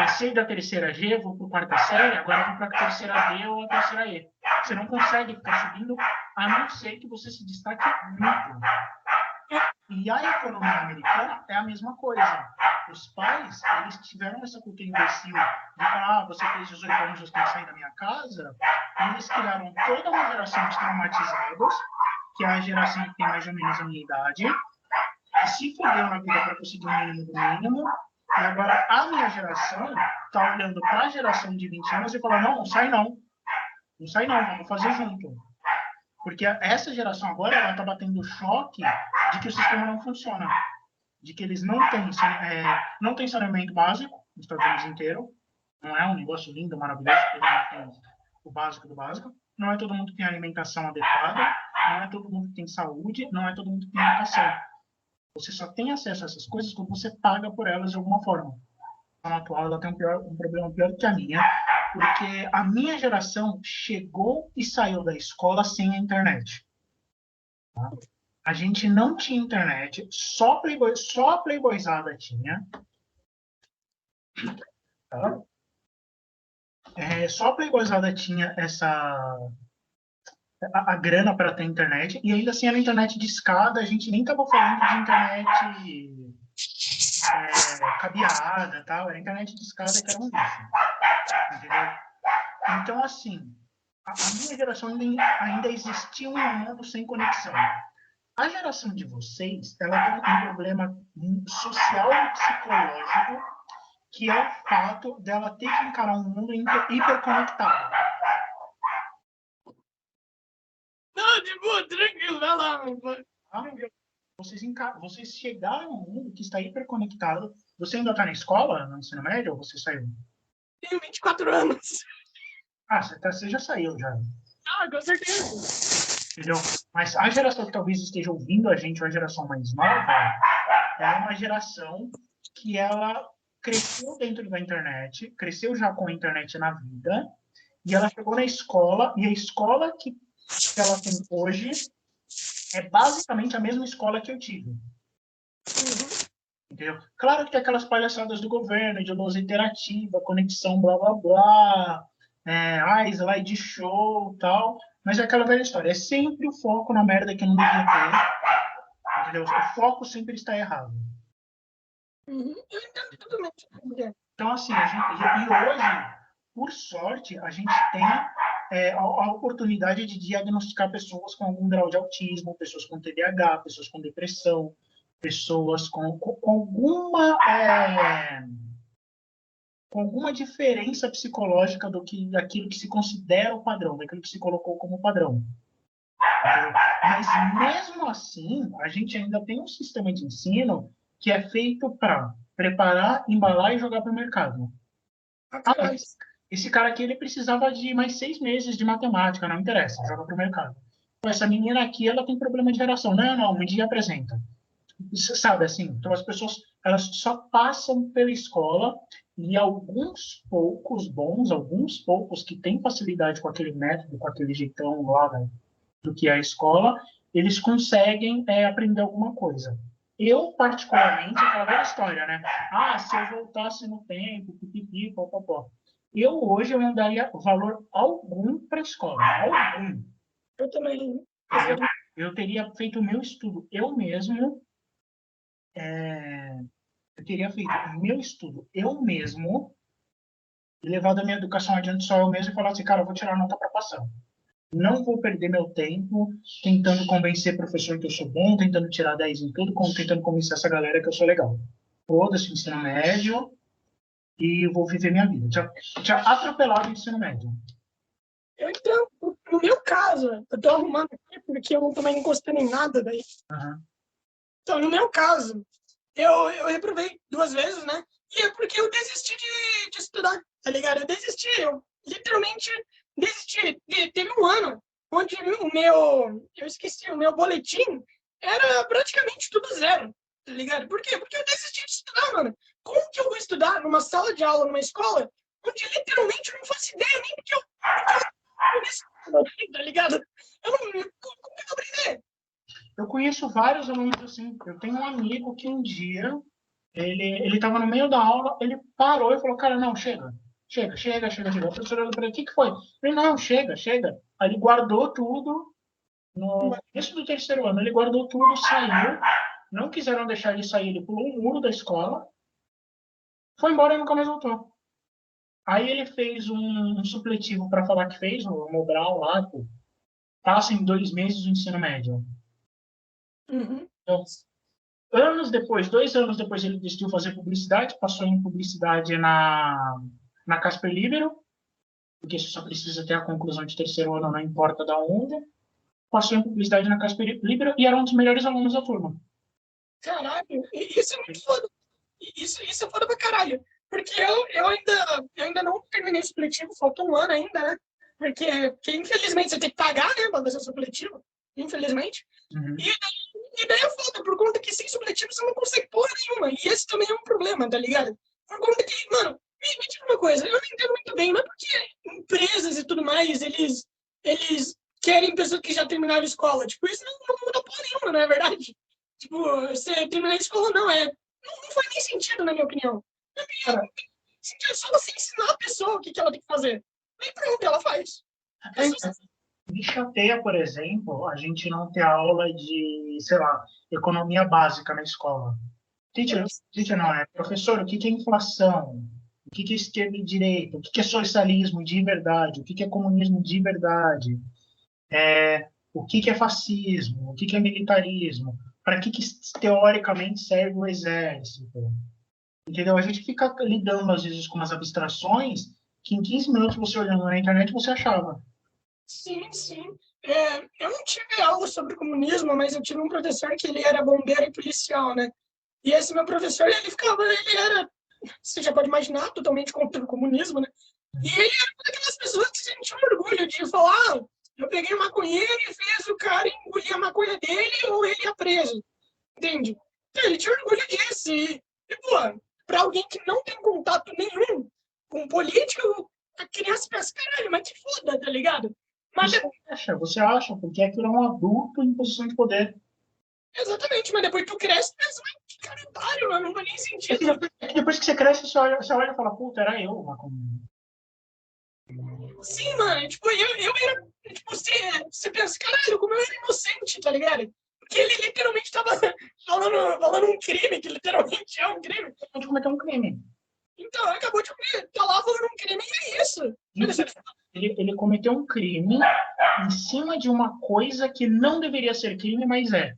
passei da terceira G, vou para a quarta série, agora vou para a terceira D ou a terceira E. Você não consegue ficar subindo, a não ser que você se destaque muito. E a economia americana é a mesma coisa. Os pais, eles tiveram essa cultura imbecil de falar, você fez 18 anos, você tem que sair da minha casa. E eles criaram toda uma geração de traumatizados, que é a geração que tem mais ou menos a minha idade, que se fodeu na vida para conseguir o mínimo do mínimo. E agora a minha geração está olhando para a geração de 20 anos e falando, não, não sai não. Não sai não, vamos fazer junto. Porque essa geração agora, ela está batendo o choque de que o sistema não funciona. De que eles não têm saneamento básico nos Estados Unidos inteiro. Não é um negócio lindo, maravilhoso, todo mundo tem o básico do básico. Não é todo mundo que tem alimentação adequada. Não é todo mundo que tem saúde. Não é todo mundo que tem educação. Você só tem acesso a essas coisas quando você paga por elas de alguma forma. A atual ela tem um problema pior que a minha, porque a minha geração chegou e saiu da escola sem a internet. Tá? A gente não tinha internet, só a Playboyzada tinha. Tá? Só a Playboyzada tinha a grana para ter internet, e ainda assim era internet de escada, a gente nem estava falando de internet cabeada, tal, era internet de escada que era um lixo. Entendeu? Então, assim, a minha geração ainda existia um mundo sem conexão. A geração de vocês, ela tem um problema social e psicológico, que é o fato dela ter que encarar um mundo hiperconectado. Não, de boa, tranquilo, vai lá. Vocês chegaram a um mundo que está hiperconectado. Você ainda está na escola, no ensino médio, ou você saiu? Tenho 24 anos. Você já saiu, já. Com certeza. Entendeu? Mas a geração que talvez esteja ouvindo a gente, ou a geração mais nova, é uma geração que ela cresceu dentro da internet, cresceu já com a internet na vida, e ela chegou na escola, e a escola que ela tem hoje é basicamente a mesma escola que eu tive. Entendeu? Claro que tem aquelas palhaçadas do governo, de lousa interativa, conexão, blá, blá, blá, slide show, tal, mas é aquela velha história. É sempre o foco na merda que não devia ter. Entendeu? O foco sempre está errado. Eu entendo totalmente. Então, assim, e hoje, por sorte, a gente tem a oportunidade de diagnosticar pessoas com algum grau de autismo, pessoas com TDAH, pessoas com depressão, pessoas com alguma diferença psicológica daquilo que se considera o padrão, daquilo que se colocou como padrão. Mas, mesmo assim, a gente ainda tem um sistema de ensino que é feito para preparar, embalar e jogar para o mercado. Mas esse cara aqui, ele precisava de mais 6 meses de matemática, não interessa, joga para o mercado. Essa menina aqui, ela tem problema de geração. Não, um dia apresenta. Sabe, assim, então as pessoas, elas só passam pela escola e alguns poucos bons, alguns poucos que têm facilidade com aquele método, com aquele jeitão lá, né, do que é a escola, eles conseguem aprender alguma coisa. Eu, particularmente, aquela velha história, né? Se eu voltasse no tempo, pipipi, popopó. Hoje, eu não daria valor algum para a escola. Algum. Eu também. Eu teria feito o meu estudo eu mesmo. Eu teria feito o meu estudo eu mesmo e levado a minha educação adiante só eu mesmo e falar assim, cara, eu vou tirar nota para passar. Não vou perder meu tempo tentando convencer o professor que eu sou bom, tentando tirar 10 em tudo, tentando convencer essa galera que eu sou legal. Foda-se o ensino médio e vou viver minha vida. Tinha atropelado o ensino médio. Então, no meu caso, eu tô arrumando aqui porque eu também não encostei em nada daí. Uhum. Então, no meu caso, eu reprovei 2 vezes, né? E é porque eu desisti de estudar, tá ligado? Eu literalmente desisti. Teve um ano onde eu esqueci, o meu boletim era praticamente tudo 0, tá ligado? Por quê? Porque eu desisti de estudar, mano. Como que eu vou estudar numa sala de aula, numa escola, onde literalmente eu não faço ideia nem do que eu tá ligado? Como que eu vou aprender? Eu conheço vários alunos assim. Eu tenho um amigo que um dia Ele tava no meio da aula, ele parou e falou, cara, não, chega. Chega. A professora olhou para ele, o que foi? Ele, não, chega. Aí ele guardou tudo, no início do terceiro ano, ele guardou tudo, saiu, não quiseram deixar ele sair, ele pulou um muro da escola, foi embora e nunca mais voltou. Aí ele fez um supletivo para falar que fez, o Mobral lá, pô, passa em 2 meses o ensino médio. Uhum. Então, 2 anos depois, ele decidiu fazer publicidade, passou em publicidade na Casper Libero, porque você só precisa ter a conclusão de terceiro ano, não importa da onde. Passou em publicidade na Casper Libero e era um dos melhores alunos da turma. Caralho, isso é muito foda. Isso é foda pra caralho. Porque eu ainda não terminei o supletivo, faltou um ano ainda, né? Porque infelizmente você tem que pagar, né, pra fazer o supletivo. Infelizmente. Uhum. E daí é foda, por conta que sem supletivo você não consegue porra nenhuma. E esse também é um problema, tá ligado? Por conta que, mano, me diga uma coisa, eu não entendo muito bem, mas por que empresas e tudo mais, eles querem pessoas que já terminaram a escola? Tipo, isso não muda porra nenhuma, não é verdade? Tipo, você terminar a escola não faz nem sentido, na minha opinião. Cara, É só você ensinar a pessoa o que ela tem que fazer. E pronto, ela faz. me chateia, por exemplo, a gente não ter aula de, sei lá, economia básica na escola. Teacher não, é professor, o que é inflação? O que é esquerda e direita? O que é socialismo de verdade? O que é comunismo de verdade? O que é fascismo? O que é militarismo? Para que teoricamente serve o exército? Entendeu? A gente fica lidando, às vezes, com umas abstrações que em 15 minutos você olhando na internet você achava. Sim, sim. Eu não tive aula sobre comunismo, mas eu tive um professor que ele era bombeiro e policial, né? E esse meu professor, ele era, você já pode imaginar, totalmente contra o comunismo, né? E ele era uma daquelas pessoas que sentiam orgulho de falar, eu peguei um maconheiro e fiz o cara engolir a maconha dele ou ele ia preso, entende? Então, ele tinha orgulho disso. Pô, pra alguém que não tem contato nenhum com política, a criança pensa, caralho, mas que foda, tá ligado? Mas Você acha, porque aquilo é um adulto em posição de poder. exatamente, mas depois tu cresce e pensa, mas que cara otário, mano, não faz nem sentido. Depois que você cresce, você olha e fala, puta, era eu, maconheiro. Sim, mano, tipo, eu era, tipo, você pensa, caralho, como eu era inocente, tá ligado? Porque ele literalmente tava falando um crime, que literalmente é um crime. A gente cometeu um crime. Então, acabou de tá lá falando um crime e é isso. Ele cometeu um crime em cima de uma coisa que não deveria ser crime, mas é.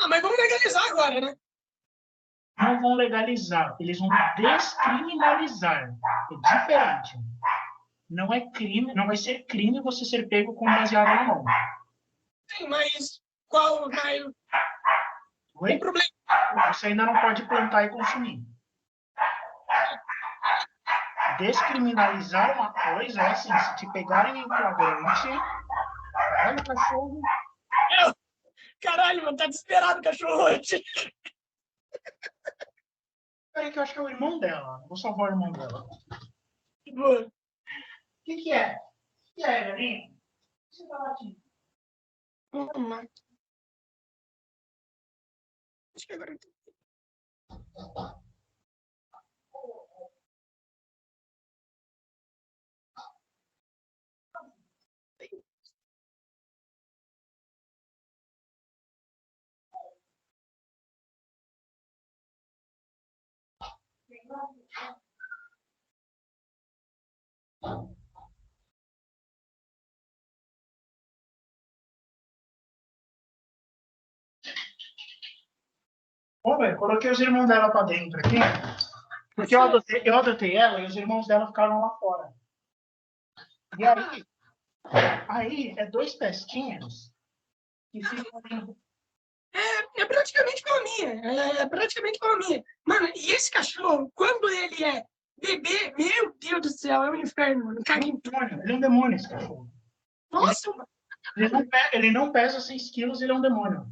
Ah, mas vamos legalizar agora, né? Não vão legalizar, eles vão descriminalizar. É diferente. Não é crime, não vai ser crime você ser pego com baseado na mão. Sim, mas qual raio? Oi? O problema. Você ainda não pode plantar e consumir. Descriminalizar uma coisa é assim, se te pegarem em flagrante, olha o cachorro. Caralho, mano, tá desesperado o cachorro hoje. Peraí que eu acho que é o irmão dela. Vou salvar o irmão dela. Tipo, O que é? O que é, Galinha? O que você tá latindo? acho que agora. Bom, velho, coloquei os irmãos dela pra dentro aqui. Porque eu adotei ela e os irmãos dela ficaram lá fora. E aí é 2 pestinhos que ficam ali. É praticamente igual a minha. É praticamente igual a minha. Mano, e esse cachorro, quando ele é bebê, meu Deus do céu, é um inferno, mano. Caga em tudo. Ele é um demônio, esse cachorro. Nossa, Ele não pesa 6 quilos, ele é um demônio.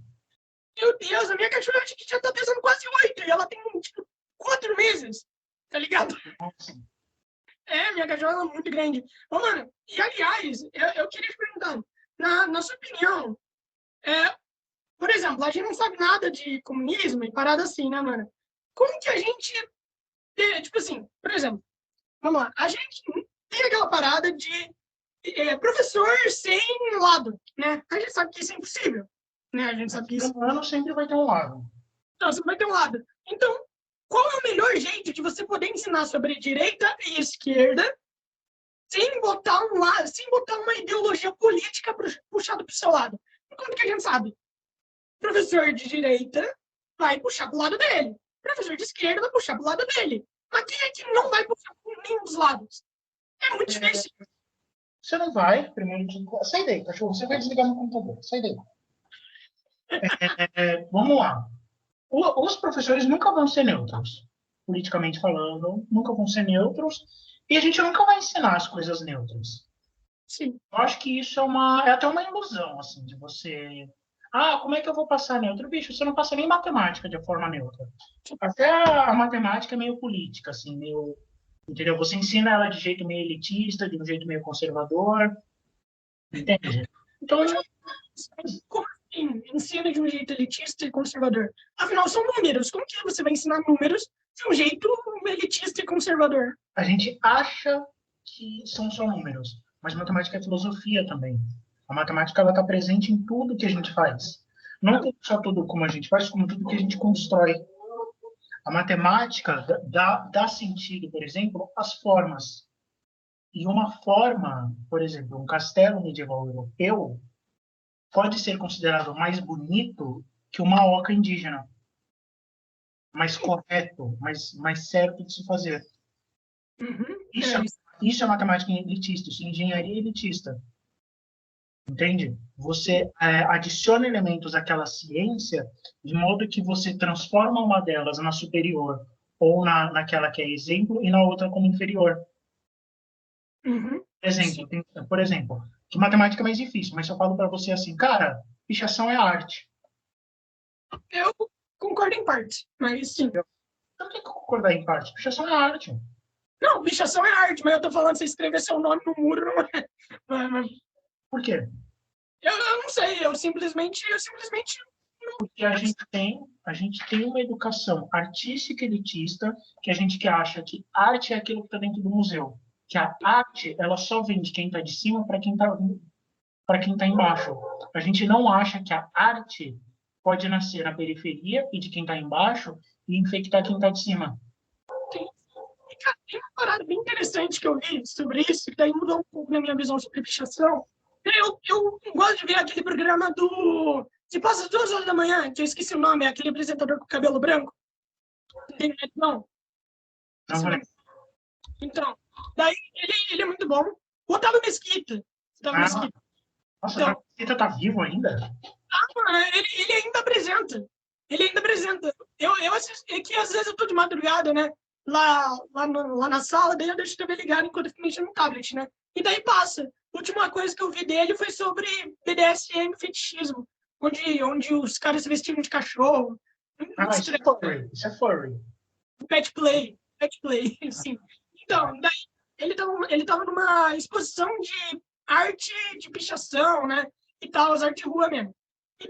meu Deus, a minha cachorra acho que já tá pesando quase 8 e ela tem, tipo, 4 meses. Tá ligado? Nossa. Minha cachorra é muito grande. Ô, mano, e aliás, eu queria te perguntar, na sua opinião, por exemplo, a gente não sabe nada de comunismo e parada assim, né, mano? Como que a gente, tipo assim, por exemplo, vamos lá, a gente tem aquela parada de professor sem lado, né? A gente sabe que isso é impossível, né? A gente sabe que O isso... ser humano sempre vai ter um lado. Então, você vai ter um lado. Então, qual é o melhor jeito de você poder ensinar sobre direita e esquerda sem botar um lado, sem botar uma ideologia política puxada para o seu lado? Enquanto que a gente sabe, professor de direita vai puxar para o lado dele, professor de esquerda vai puxar para o lado dele. Mas quem é que não vai puxar para nenhum dos lados? É muito difícil. Você não vai, primeiro de... Sai daí, cachorro. Você vai desligar meu computador. Sai daí. Vamos lá. Os professores nunca vão ser neutros, politicamente falando, nunca vão ser neutros, e a gente nunca vai ensinar as coisas neutras. Sim. Eu acho que isso é até uma ilusão, assim, de você... Ah, como é que eu vou passar neutro? Bicho, você não passa nem matemática de forma neutra. Até a matemática é meio política, assim, meio... Entendeu? Você ensina ela de jeito meio elitista, de um jeito meio conservador, entende? Então, Como assim? Ensina de um jeito elitista e conservador. Afinal, são números. Como que você vai ensinar números de um jeito elitista e conservador? a gente acha que são só números, mas matemática é filosofia também. A matemática ela está presente em tudo que a gente faz. Não só tudo como a gente faz, como tudo que a gente constrói. A matemática dá sentido, por exemplo, às formas. E uma forma, por exemplo, um castelo medieval europeu pode ser considerado mais bonito que uma oca indígena. Mais correto, mais certo de se fazer. Uhum. Isso é matemática elitista, isso é engenharia elitista. Entende? Você adiciona elementos àquela ciência de modo que você transforma uma delas na superior ou naquela que é exemplo e na outra como inferior. Uhum. Por exemplo, que matemática é mais difícil, mas se eu falo para você assim, cara, pichação é arte. Eu concordo em parte, mas sim. Eu não tenho que concordar em parte. Pichação é arte. Não, bichação é arte, mas eu tô falando você escrever seu nome no muro, não é. Por quê? Eu não sei, eu simplesmente Porque a gente tem uma educação artística elitista que a gente que acha que arte é aquilo que está dentro do museu. Que a arte, ela só vem de quem está de cima para quem tá embaixo. A gente não acha que a arte pode nascer na periferia e de quem está embaixo e infectar quem está de cima. Cara, tem uma parada bem interessante que eu vi sobre isso, que daí mudou um pouco na minha visão sobre pichação. Eu gosto de ver aquele programa do... Se passa às 2 horas da manhã, que eu esqueci o nome, é aquele apresentador com cabelo branco. Não, Não, então, daí ele é muito bom. O Otávio Mesquita. Otávio Mesquita. Nossa, Então, você tá vivo ainda? mano, ele ainda apresenta. Ele ainda apresenta. Eu assisto, é que às vezes eu tô de madrugada, né? Lá na sala, daí eu deixo a TV ligada enquanto eu fico mexendo no tablet, né? E daí passa. A última coisa que eu vi dele foi sobre BDSM, fetichismo, onde os caras se vestiam de cachorro. Isso é furry. Isso é furry. Pet play, sim. Então, daí ele tava numa exposição de arte de pichação, né? E tal, as artes de rua mesmo. E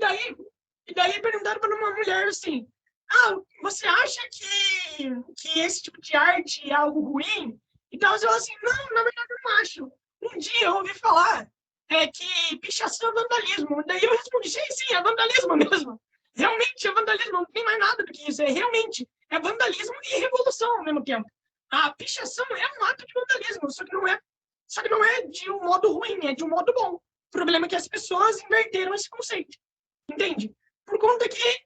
daí perguntaram para uma mulher assim: ah, você acha que esse tipo de arte é algo ruim? Então ela falou assim: não, na verdade eu não acho. Um dia eu ouvi falar que pichação é vandalismo. Daí eu respondi: sim, é vandalismo mesmo. Realmente é vandalismo, não tem mais nada do que isso. É vandalismo e revolução ao mesmo tempo. A pichação é um ato de vandalismo, só que não é de um modo ruim, é de um modo bom. O problema é que as pessoas inverteram esse conceito. Entende? Por conta que,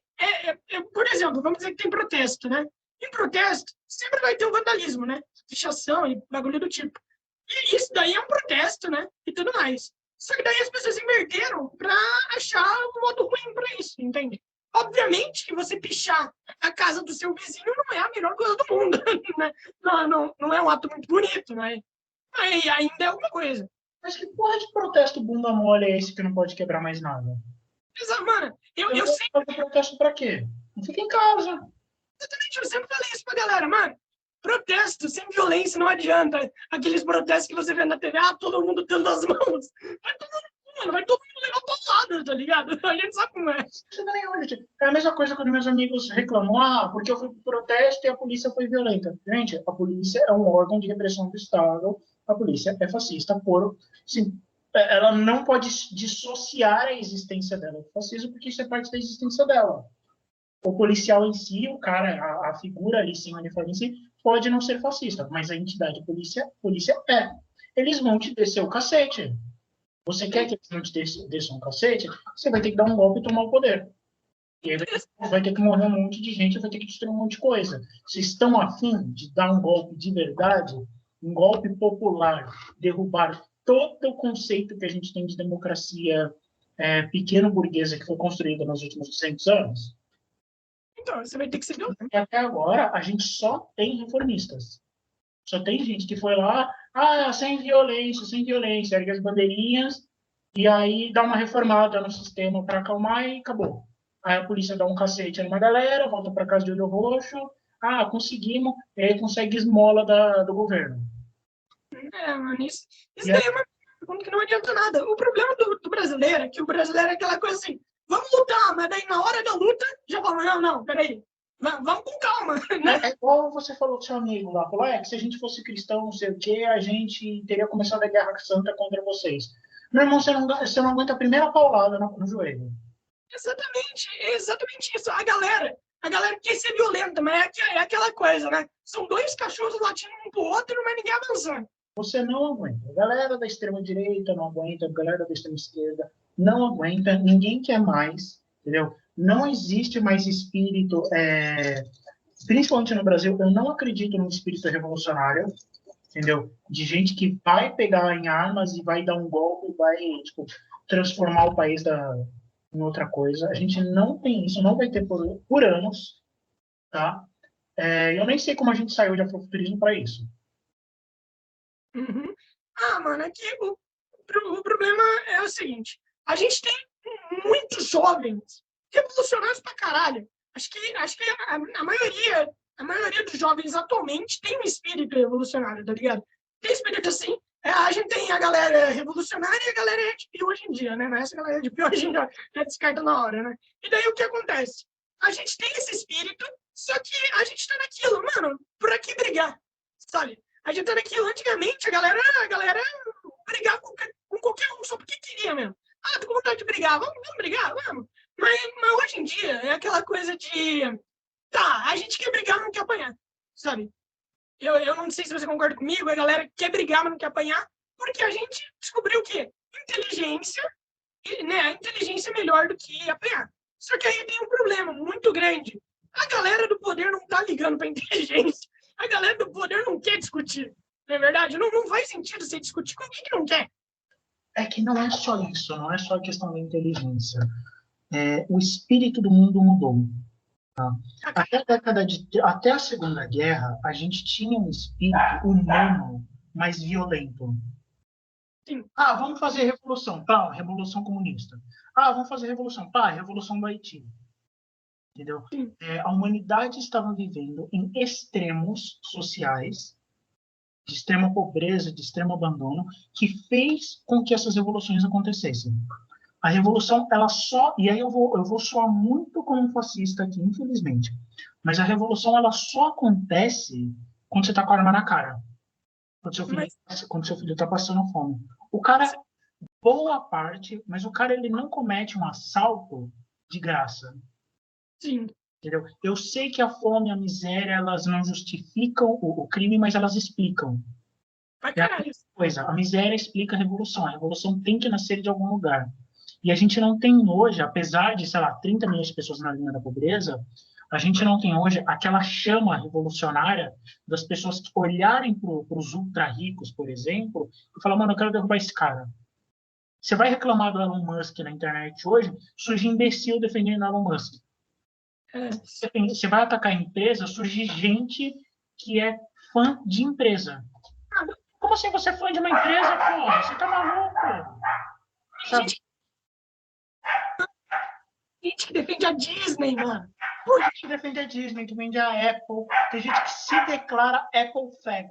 por exemplo, vamos dizer que tem protesto, né? Em protesto, sempre vai ter o vandalismo, né? Fichação e bagulho do tipo. E isso daí é um protesto, né? E tudo mais. Só que daí as pessoas inverteram para achar um modo ruim para isso, entende? Obviamente que você pichar a casa do seu vizinho não é a melhor coisa do mundo, né? Não é um ato muito bonito, né? Mas ainda é alguma coisa. Mas que porra de protesto bunda mole é esse que não pode quebrar mais nada? Mas, mano, eu sempre... fazer protesto pra quê? Não fica em casa. Exatamente, eu sempre falei isso pra galera, mano. Protesto sem violência não adianta. Aqueles protestos que você vê na TV, todo mundo dando as mãos. Vai tomar no mano, vai todo mundo levar porrada, tá ligado? A gente sabe como é. Você tá nem onde, gente. É a mesma coisa quando meus amigos reclamam, porque eu fui pro protesto e a polícia foi violenta. Gente, a polícia é um órgão de repressão do Estado, a polícia é fascista sim, ela não pode dissociar a existência dela do fascismo, porque isso é parte da existência dela. O policial em si, o cara, a figura ali, sim, o uniforme em si, pode não ser fascista, mas a entidade polícia é. Eles vão te descer o cacete. Você quer que eles não te desçam um cacete? Você vai ter que dar um golpe e tomar o poder. E aí vai ter que morrer um monte de gente, vai ter que destruir um monte de coisa. Se estão afim de dar um golpe de verdade, um golpe popular, derrubar todo o conceito que a gente tem de democracia pequeno-burguesa que foi construída nos últimos 200 anos, Então, você vai ter que ser violento. e até agora a gente só tem reformistas. Só tem gente que foi lá, sem violência, ergue as bandeirinhas, e aí dá uma reformada no sistema para acalmar e acabou. Aí a polícia dá um cacete numa galera, volta para casa de olho roxo, conseguimos, e aí consegue esmola do governo. Mano, isso daí é uma pergunta que não adianta nada. O problema do brasileiro é que o brasileiro é aquela coisa assim, vamos lutar, mas daí na hora da luta, já fala, não, peraí, vamos com calma, né? É igual você falou do seu amigo lá, falou, que se a gente fosse cristão, não sei o quê, a gente teria começado a guerra santa contra vocês. Meu irmão, você não aguenta a primeira paulada no joelho. Exatamente isso. A galera quer ser violenta, mas é aquela coisa, né? São dois cachorros latindo um pro outro, mas ninguém avançando. Você não aguenta. A galera da extrema-direita não aguenta, a galera da extrema-esquerda não aguenta, ninguém quer mais, entendeu? Não existe mais espírito, principalmente no Brasil, eu não acredito num espírito revolucionário, entendeu? De gente que vai pegar em armas e vai dar um golpe, vai transformar o país em outra coisa. A gente não tem isso, não vai ter por anos, tá? Eu nem sei como a gente saiu de afrofuturismo para isso. Uhum. Mano, aqui o problema é o seguinte: a gente tem muitos jovens revolucionários pra caralho. Acho que a maioria dos jovens atualmente tem um espírito revolucionário, tá ligado? Tem espírito assim. A gente tem a galera revolucionária e a galera de pior hoje em dia, né? Essa galera de pior hoje em dia já descarta na hora, né? E daí o que acontece? A gente tem esse espírito, só que a gente tá naquilo, mano, por que brigar? Sabe? A gente tá naquilo, antigamente a galera brigava com qualquer um, só porque queria mesmo. Tô com vontade de brigar, vamos brigar, vamos. Mas hoje em dia é aquela coisa de a gente quer brigar, mas não quer apanhar, sabe? Eu não sei se você concorda comigo, a galera quer brigar, mas não quer apanhar, porque a gente descobriu que inteligência, né, a inteligência é melhor do que apanhar. Só que aí tem um problema muito grande. A galera do poder não tá ligando pra inteligência. A galera do poder não quer discutir. Não é verdade? Não faz sentido você discutir com alguém que não quer. É que não é só isso, não é só a questão da inteligência. O espírito do mundo mudou. Tá? Até a Segunda Guerra, a gente tinha um espírito humano mais violento. Sim. Vamos fazer revolução. Revolução comunista. Vamos fazer revolução. Revolução do Haiti. Entendeu? A humanidade estava vivendo em extremos sociais, de extrema pobreza, de extremo abandono, que fez com que essas revoluções acontecessem. A revolução, ela só... E aí eu vou soar muito como um fascista aqui, infelizmente. Mas a revolução, ela só acontece quando você está com a arma na cara. Quando seu filho está passando fome. O cara, boa parte, mas o cara ele não comete um assalto de graça. Sim. Entendeu? Eu sei que a fome e a miséria, elas não justificam o crime, mas elas explicam. A miséria explica a revolução tem que nascer de algum lugar. E a gente não tem hoje, apesar de, 30 milhões de pessoas na linha da pobreza, a gente não tem hoje aquela chama revolucionária das pessoas que olharem para os ultra ricos, por exemplo, e falar, mano, eu quero derrubar esse cara. Você vai reclamar do Elon Musk na internet hoje, surge imbecil defendendo o Elon Musk. Você vai atacar a empresa, surge gente que é fã de empresa. Como assim você é fã de uma empresa, porra? Você tá maluco? Sabe? Gente que defende a Disney, mano. Tem gente que defende a Disney, que vende a Apple. Tem gente que se declara Apple fag.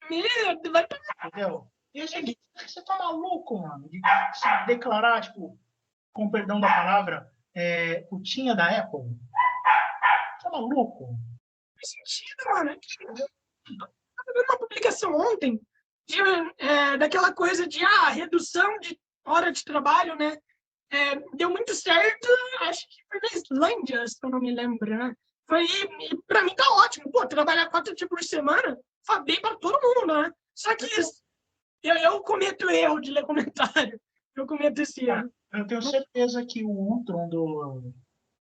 Merda, vai pra... Entendeu? E a gente, você tá maluco, mano, de se declarar, tipo, com perdão da palavra, putinha da Apple? Tá maluco? Faz sentido, mano. Eu vi uma publicação ontem daquela coisa de redução de hora de trabalho, né? Deu muito certo, acho que foi na Islândia, se eu não me lembro, né? E pra mim tá ótimo. Pô, trabalhar 4 dias por semana, faz bem pra todo mundo, né? Só que eu cometo erro de ler comentário. Eu cometo esse erro. Eu tenho certeza que o Ultron do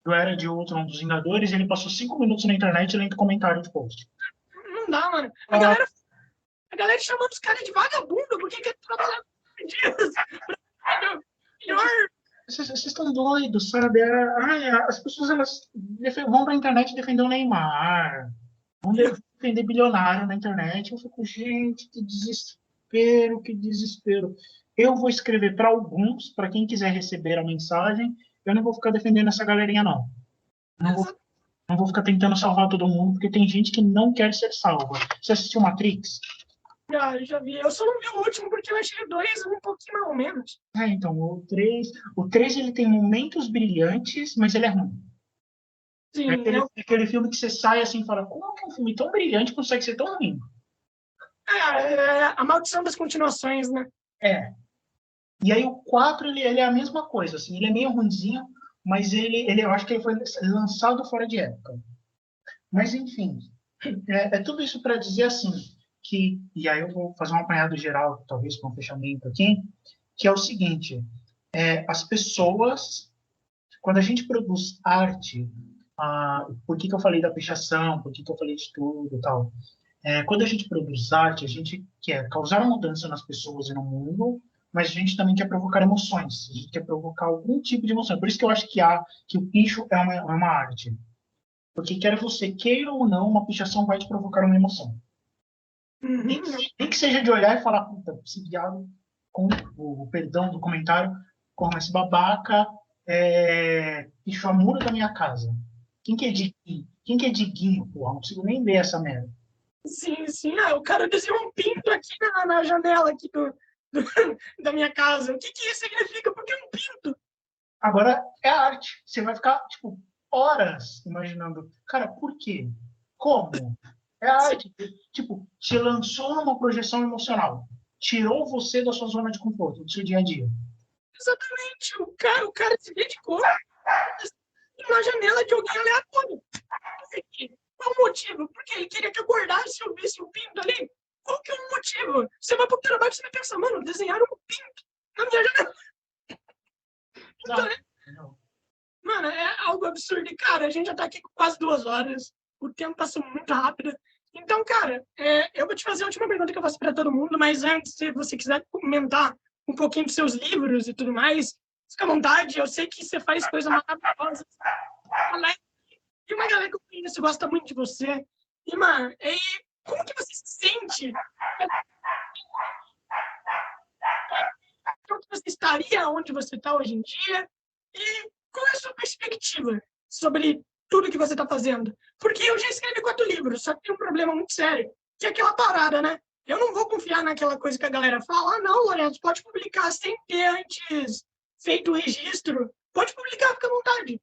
Era de Ultron dos Vingadores, ele passou 5 minutos na internet lendo comentário de post. Não dá, mano. A galera chamando os caras de vagabundo porque quer trabalhar 4 dias. Melhor. Vocês estão doidos, sabe? As pessoas elas vão pra internet defender o Neymar, vão defender bilionário na internet. Eu fico, gente, que desespero, que desespero. Eu vou escrever para alguns, para quem quiser receber a mensagem. Eu não vou ficar defendendo essa galerinha, não. Não vou ficar tentando salvar todo mundo, porque tem gente que não quer ser salva. Você assistiu Matrix? Já vi. Eu só não vi o último porque eu achei o 2 um pouquinho mais ou menos. Então, o 3 ele tem momentos brilhantes, mas ele é ruim. Sim, aquele filme que você sai assim e fala, como que um filme tão brilhante consegue ser tão ruim? a maldição das continuações, né? E aí o 4, ele é a mesma coisa, assim, ele é meio ruinzinho, mas eu acho que ele foi lançado fora de época. Mas, enfim, tudo isso para dizer assim, e aí eu vou fazer um apanhado geral, talvez com um fechamento aqui, que é o seguinte, as pessoas, quando a gente produz arte, por que eu falei da pichação, por que eu falei de tudo e tal, quando a gente produz arte, a gente quer causar mudança nas pessoas e no mundo, mas a gente também quer provocar emoções, a gente quer provocar algum tipo de emoção. Por isso que eu acho que o picho é uma arte. Porque quer você queira ou não, uma pichação vai te provocar uma emoção. Uhum. Nem que seja de olhar e falar, puta, esse viado, com o perdão do comentário, como esse babaca pichou a muro da minha casa. Quem que é diguinho? Quem que é diguinho, porra? Não consigo nem ver essa merda. Sim, sim. O cara desenhou um pinto aqui na janela aqui da minha casa. O que isso significa? Por que um pinto? Agora, é arte. Você vai ficar, tipo, horas imaginando. Cara, por quê? Como? É arte. Tipo, te lançou numa projeção emocional. Tirou você da sua zona de conforto, do seu dia a dia. Exatamente. O cara se dedicou na janela de alguém aleatório. Qual o motivo? Porque ele queria que eu acordasse e eu visse um pinto ali? Qual que é o motivo? Você vai pro trabalho e você vai pensar, mano, desenharam um pinto na minha janela. Então, mano, é algo absurdo. E, cara, a gente já tá aqui com quase 2 horas. O tempo passou muito rápido. Então, cara, eu vou te fazer a última pergunta que eu faço para todo mundo, mas antes, se você quiser comentar um pouquinho dos seus livros e tudo mais, fica à vontade. Eu sei que você faz coisas maravilhosas. E uma galera que eu conheço gosta muito de você. E, mano, como que você se sente? Como que você estaria onde você está hoje em dia? E qual é a sua perspectiva sobre tudo que você está fazendo? Porque eu já escrevi 4 livros, só que tem um problema muito sério, que é aquela parada, né? Eu não vou confiar naquela coisa que a galera fala. Não, Lourenço, pode publicar sem ter antes feito o registro. Pode publicar, fica à vontade.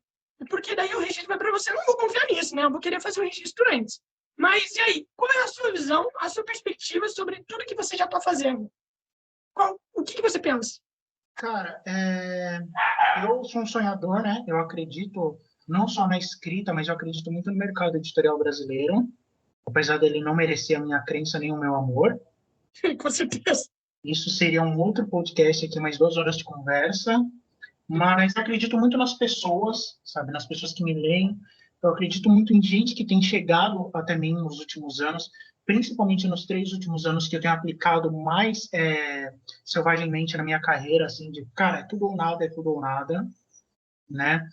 Porque daí o registro vai para você. Eu não vou confiar nisso, né? Eu vou querer fazer o registro antes. Mas e aí? Qual é a sua visão, a sua perspectiva sobre tudo que você já está fazendo? O que você pensa? Cara, eu sou um sonhador, né? Eu acredito não só na escrita, mas eu acredito muito no mercado editorial brasileiro, apesar dele não merecer a minha crença nem o meu amor. Com certeza. Isso seria um outro podcast aqui, mais 2 horas de conversa. Mas acredito muito nas pessoas, sabe? Nas pessoas que me leem. Eu acredito muito em gente que tem chegado até mim nos últimos anos, principalmente nos 3 últimos anos que eu tenho aplicado mais selvagemmente na minha carreira, assim, de, cara, é tudo ou nada, né?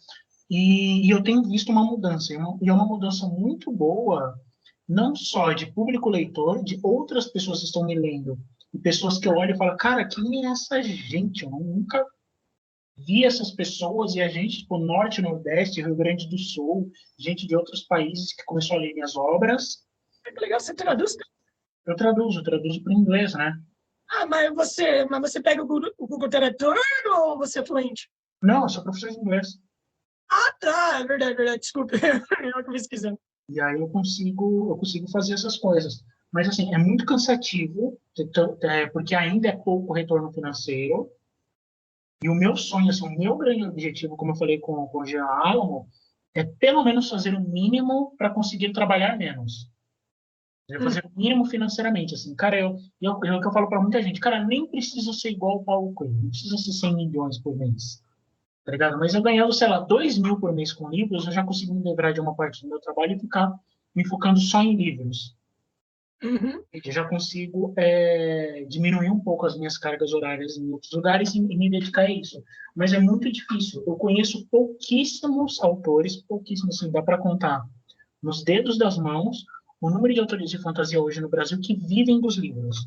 E eu tenho visto uma mudança, e é uma mudança muito boa, não só de público leitor, de outras pessoas que estão me lendo, e pessoas que eu olho e falo, cara, quem é essa gente? Eu nunca vi essas pessoas, e a gente, tipo, Norte, Nordeste, Rio Grande do Sul, gente de outros países que começou a ler minhas obras. É legal, você traduz? Eu traduzo para o inglês, né? mas você pega o Google Tradutor ou você é fluente? Não, eu sou professor de inglês. Ah, tá, é verdade, desculpa, eu acabei esquecendo. E aí eu consigo fazer essas coisas. Mas, assim, é muito cansativo, porque ainda é pouco retorno financeiro. E o meu sonho, assim, o meu grande objetivo, como eu falei com o Jean Alamo, é pelo menos fazer o mínimo para conseguir trabalhar menos. Eu Hum, fazer o mínimo financeiramente, assim. Cara, que eu falo para muita gente, cara, nem preciso ser igual o Paulo Coelho, não precisa ser 100 milhões por mês, tá ligado? Mas eu ganhando, sei lá, 2 mil por mês com livros, eu já consigo me livrar de uma parte do meu trabalho e ficar me focando só em livros. uhum. Eu já consigo diminuir um pouco as minhas cargas horárias em outros lugares e me dedicar a isso. Mas é muito difícil. Eu conheço pouquíssimos autores, pouquíssimos, assim, dá para contar nos dedos das mãos o número de autores de fantasia hoje no Brasil que vivem dos livros.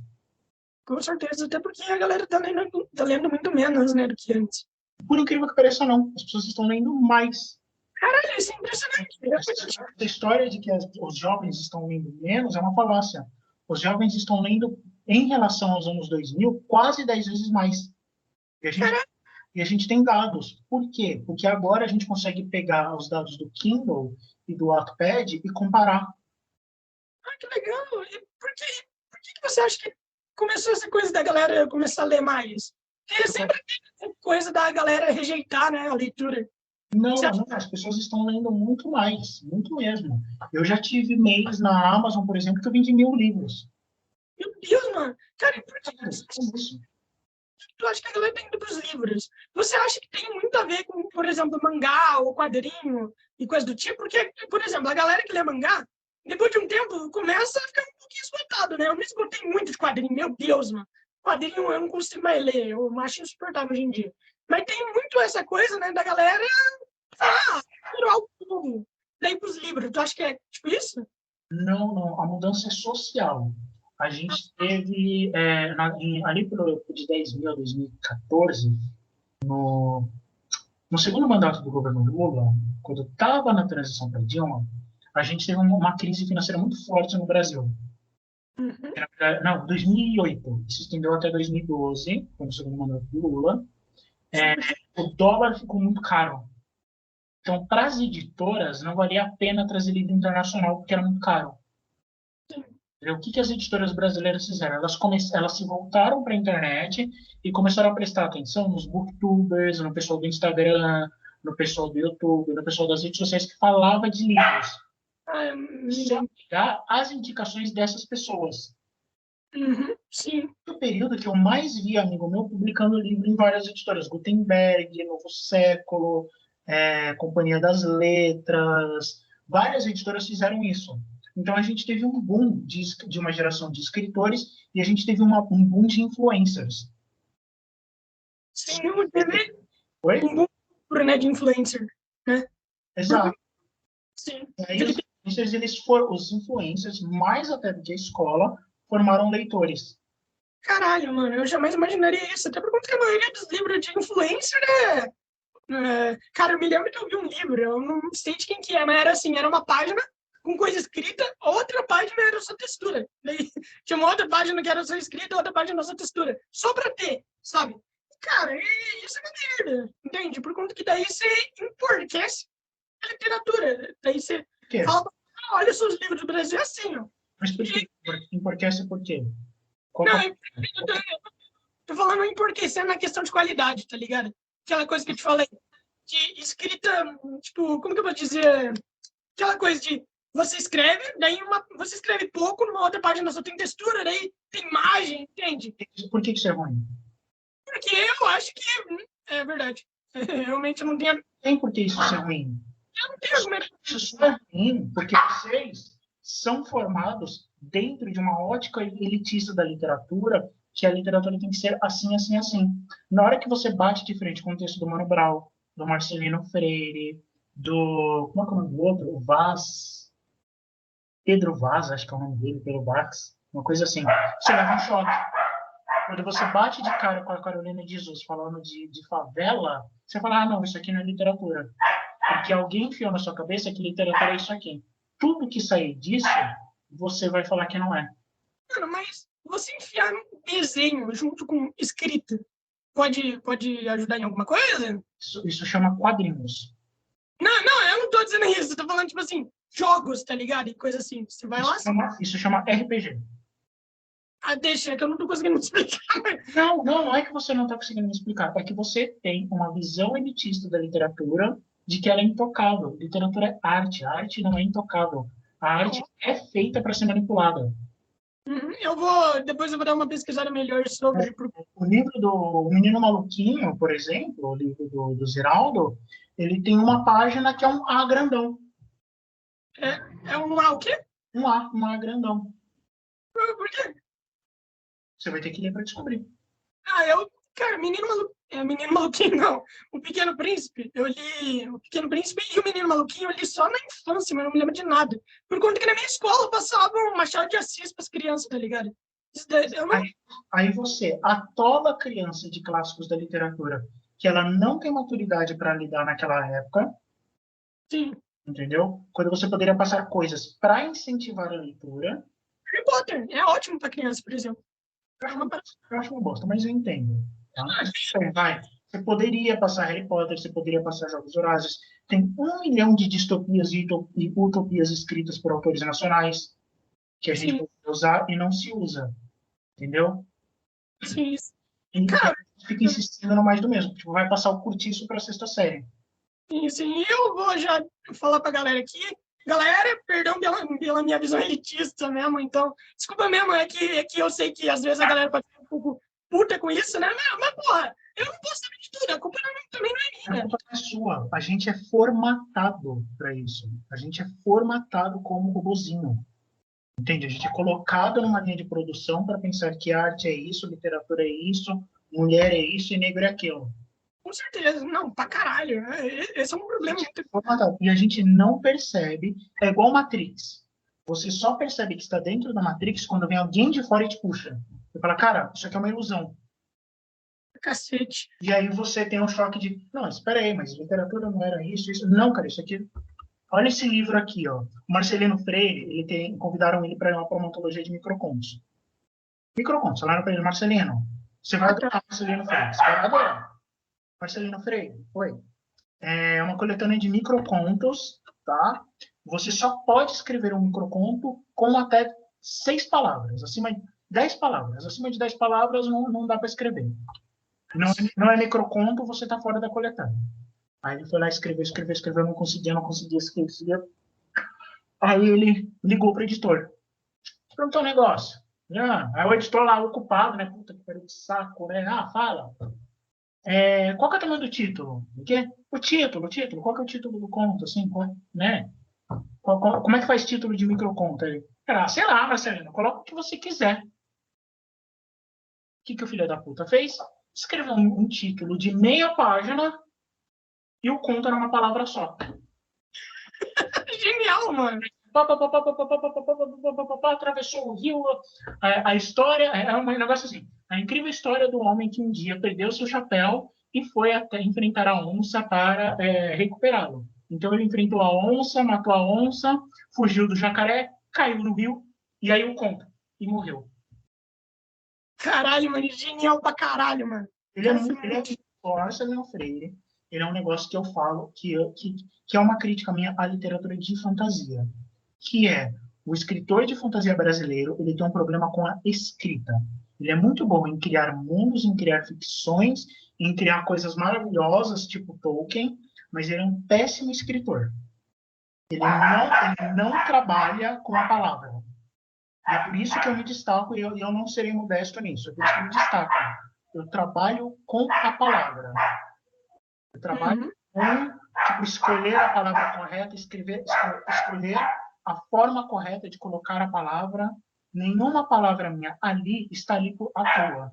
Com certeza, até porque a galera tá lendo muito menos, né, do que antes. Por incrível que pareça, não. As pessoas estão lendo mais. Caralho, isso é impressionante. Essa história de que os jovens estão lendo menos é uma falácia. Os jovens estão lendo, em relação aos anos 2000, quase 10 vezes mais. E a gente Caralho, E a gente tem dados. Por quê? Porque agora a gente consegue pegar os dados do Kindle e do Wattpad e comparar. que legal. E por que você acha que começou essa coisa da galera começar a ler mais? Porque sempre tem coisa da galera rejeitar, né, a leitura. Você Não, acha, não, as pessoas estão lendo muito mais, muito mesmo. Eu já tive mês na Amazon, por exemplo, que eu vendi 1.000 livros. meu Deus, mano. Cara, e por que Sério, é isso. tu acha que a galera tá indo pros livros? Você acha que tem muito a ver com, por exemplo, mangá ou quadrinho e coisa do tipo? Porque, por exemplo, a galera que lê mangá, depois de um tempo, começa a ficar um pouquinho esgotado, né? Eu me esgotei muito de quadrinho, meu Deus, mano. Quadrinho eu não consigo mais ler, eu acho insuportável hoje em dia. Mas tem muito essa coisa, né, da galera, tirar o povo, daí pros livros. Tu acha que é tipo isso? Não, não, a mudança é social. A gente teve, ali de 2000 a 2014, no segundo mandato do governo Lula, quando estava na transição para Dilma, a gente teve uma crise financeira muito forte no Brasil. Uhum. Não, 2008. Se estendeu até 2012, quando o segundo mandato do Lula. Sim, O dólar ficou muito caro. Então, para as editoras, não valia a pena trazer livro internacional, porque era muito caro. sim. O que as editoras brasileiras fizeram? Elas se voltaram para a internet e começaram a prestar atenção nos booktubers, no pessoal do Instagram, no pessoal do YouTube, no pessoal das redes sociais que falava de livros. Ah, me Só lembro. pegar as indicações dessas pessoas. Uhum. Sim. No período que eu mais vi amigo meu publicando livro em várias editoras, Gutenberg, Novo Século, Companhia das Letras, várias editoras fizeram isso. Então a gente teve um boom de uma geração de escritores e a gente teve um boom de influencers. Sim, não teve Oi? um bom número, né, de influencer, né? Exato. Sim. E aí os influencers, mais até do que a escola, formaram leitores. Caralho, mano, eu jamais imaginaria isso. Até por conta que a maioria dos livros de influencer cara, eu me lembro que eu vi um livro, eu não sei de quem que é, mas era assim, era uma página com coisa escrita, outra página era só textura. Daí, tinha uma outra página que era só escrita, outra página só textura. Só pra ter, sabe? Cara, isso é uma merda, entende? Por conta que daí você emporquece a literatura. Daí você Por quê? fala, olha só os livros do Brasil, é assim, ó. Mas por quê? Enriquece por quê? Qual que é Não, o eu tô falando entorpecendo na questão de qualidade, tá ligado? Aquela coisa que eu te falei, de escrita, tipo, como que eu vou dizer? Aquela coisa de você escreve, você escreve pouco, numa outra página só tem textura, daí tem imagem, entende? por que isso é ruim? Porque eu acho que é verdade. Realmente Tem por que isso ser ruim. eu não tenho argumento. Isso só é ruim porque vocês são formados dentro de uma ótica elitista da literatura, que a literatura tem que ser assim, assim, assim. Na hora que você bate de frente com o texto do Mano Brown, do Marcelino Freire, do... Como é que é o nome do outro? O Vaz... Pedro Vaz, acho que é o nome dele, Pedro Vaz. Uma coisa assim. Você leva um choque. Quando você bate de cara com a Carolina de Jesus falando de favela, você fala, ah, não, isso aqui não é literatura. Porque alguém enfiou na sua cabeça que literatura é isso aqui. Tudo que sair disso, você vai falar que não é. Mano, mas você enfiar desenho junto com escrita, pode ajudar em alguma coisa? Isso chama quadrinhos. Não, eu não tô dizendo isso. Eu tô falando, tipo assim, jogos, tá ligado? E coisa assim. Você vai lá... Isso chama RPG. Ah, deixa, que eu não tô conseguindo me explicar. Não é que você não está conseguindo me explicar. É que você tem uma visão elitista da literatura de que ela é intocável. Literatura é arte. A arte não é intocável. A arte é feita para ser manipulada. Depois eu vou dar uma pesquisada melhor sobre... O livro do Menino Maluquinho, por exemplo, o livro do Ziraldo, ele tem uma página que é um A grandão. É um lá o quê? Um A grandão. Por quê? Você vai ter que ler para descobrir. Cara, Menino Maluquinho, não. O Pequeno Príncipe, eu li O Pequeno Príncipe e o Menino Maluquinho, eu li só na infância, mas não me lembro de nada. Por conta que na minha escola passavam Machado de Assis para as crianças, tá ligado? Aí você atola a criança de clássicos da literatura que ela não tem maturidade para lidar naquela época. Sim. Entendeu? Quando você poderia passar coisas para incentivar a leitura. Harry Potter é ótimo para criança, por exemplo. Eu acho uma bosta, mas eu entendo. Tá? Vai. Você poderia passar Harry Potter, você poderia passar Jogos Vorazes. Tem 1 milhão de distopias e utopias escritas por autores nacionais que a gente pode usar e não se usa. Entendeu? Sim. E cara, a gente fica insistindo no mais do mesmo. Tipo, vai passar o curtiço para a 6ª série. Sim. E eu vou já falar para a galera aqui. Galera, perdão pela minha visão elitista mesmo, então, desculpa mesmo, é que eu sei que às vezes a galera pode ficar um pouco puta com isso, né? Mas porra, eu não posso saber de tudo, a culpa também não é minha. A culpa não é sua. A gente é formatado para isso. A gente é formatado como robozinho. Entende? A gente é colocado numa linha de produção para pensar que arte é isso, literatura é isso, mulher é isso e negro é aquilo. Com certeza, não, pra caralho. Esse é um problema muito... E a gente não percebe, é igual Matrix. Você só percebe que está dentro da Matrix quando vem alguém de fora e te puxa. Você fala, cara, isso aqui é uma ilusão. Cacete. E aí você tem um choque de, não, espera aí, mas literatura não era isso, isso. Não, cara, isso aqui... Olha esse livro aqui, ó. O Marcelino Freire, convidaram ele para uma antologia de microcontos. Microcontos, falaram para ele, Marcelino, você vai adorar Marcelino Freire, você vai adorar. Marcelino Freire, oi. É uma coletânea de microcontos, tá? Você só pode escrever um microconto com até 6 palavras, acima de 10 palavras. Acima de 10 palavras não dá para escrever. Não é microconto, você está fora da coletânea. Aí ele foi lá, escreveu, não conseguia escrever. Aí ele ligou para o editor. Perguntou um negócio. Aí o editor lá, ocupado, né? Puta que pariu, que saco, né? Fala. Qual que é o tamanho do título? O quê? O título. Qual que é o título do conto, assim, né? Como é que faz título de microconto aí? Sei lá, Marcelino, coloca o que você quiser. O que o filho da puta fez? Escreveu um título de meia página e o conto era uma palavra só. Genial, mano. Atravessou o rio. A história é um negócio assim. A incrível história do homem que um dia perdeu seu chapéu e foi até enfrentar a onça para recuperá-lo. Então ele enfrentou a onça, matou a onça, fugiu do jacaré, caiu no rio e aí o conta e morreu. Caralho, mano, genial pra caralho, mano. Ele é muito Marcelino Freire. Ele é um negócio que eu falo que é uma crítica minha à literatura de fantasia, que é o escritor de fantasia brasileiro, ele tem um problema com a escrita. Ele é muito bom em criar mundos, em criar ficções, em criar coisas maravilhosas, tipo Tolkien, mas ele é um péssimo escritor. Ele não trabalha com a palavra. E é por isso que eu me destaco e eu não serei modesto nisso. É por isso que eu me destaco. Eu trabalho com a palavra. Eu trabalho com escolher a palavra correta, escolher a forma correta de colocar a palavra. Nenhuma palavra minha está ali à toa.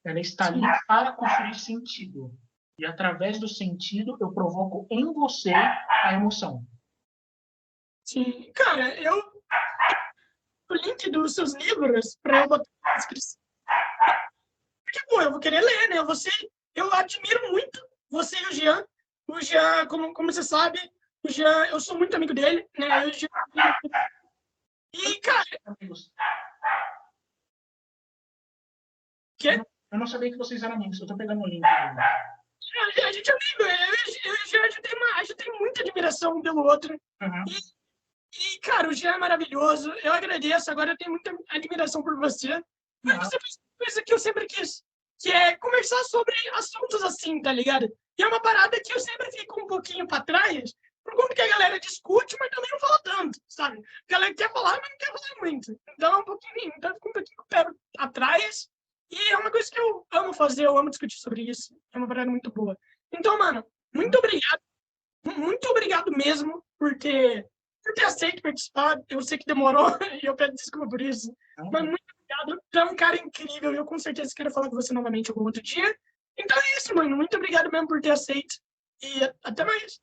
Ela está ali para construir sentido. E através do sentido, eu provoco em você a emoção. Sim. Cara, o link dos seus livros para eu botar na descrição. Porque, pô, eu vou querer ler, né? Eu admiro muito você e o Jean. O Jean, como você sabe, o Jean, eu sou muito amigo dele, né? E, cara... Quê? Eu não sabia que vocês eram amigos. Eu tô pegando o link. Aí. A gente é amigo, a gente tem muita admiração um pelo outro. Uhum. E, cara, o Jean é maravilhoso. Eu agradeço. Agora eu tenho muita admiração por você. Mas você fez uma coisa que eu sempre quis, que é conversar sobre assuntos assim, tá ligado? E é uma parada que eu sempre fico um pouquinho pra trás, por conta que a galera discute, mas também não fala tanto, sabe? A galera quer falar, mas não quer falar muito. Então é um pouquinho, então eu fico um pouquinho com o pé atrás. E é uma coisa que eu amo fazer, eu amo discutir sobre isso. É uma parada muito boa. Então, mano, muito obrigado. Muito obrigado mesmo por ter aceito participar. Eu sei que demorou e eu peço desculpa por isso. Mas muito obrigado. Tu é um cara incrível e eu com certeza quero falar com você novamente algum outro dia. Então é isso, mano. Muito obrigado mesmo por ter aceito. E até mais.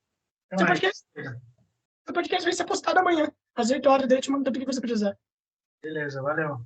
Seu podcast vai ser postado amanhã, às 8 horas. Daí eu te mando tudo que você precisar. Beleza, valeu.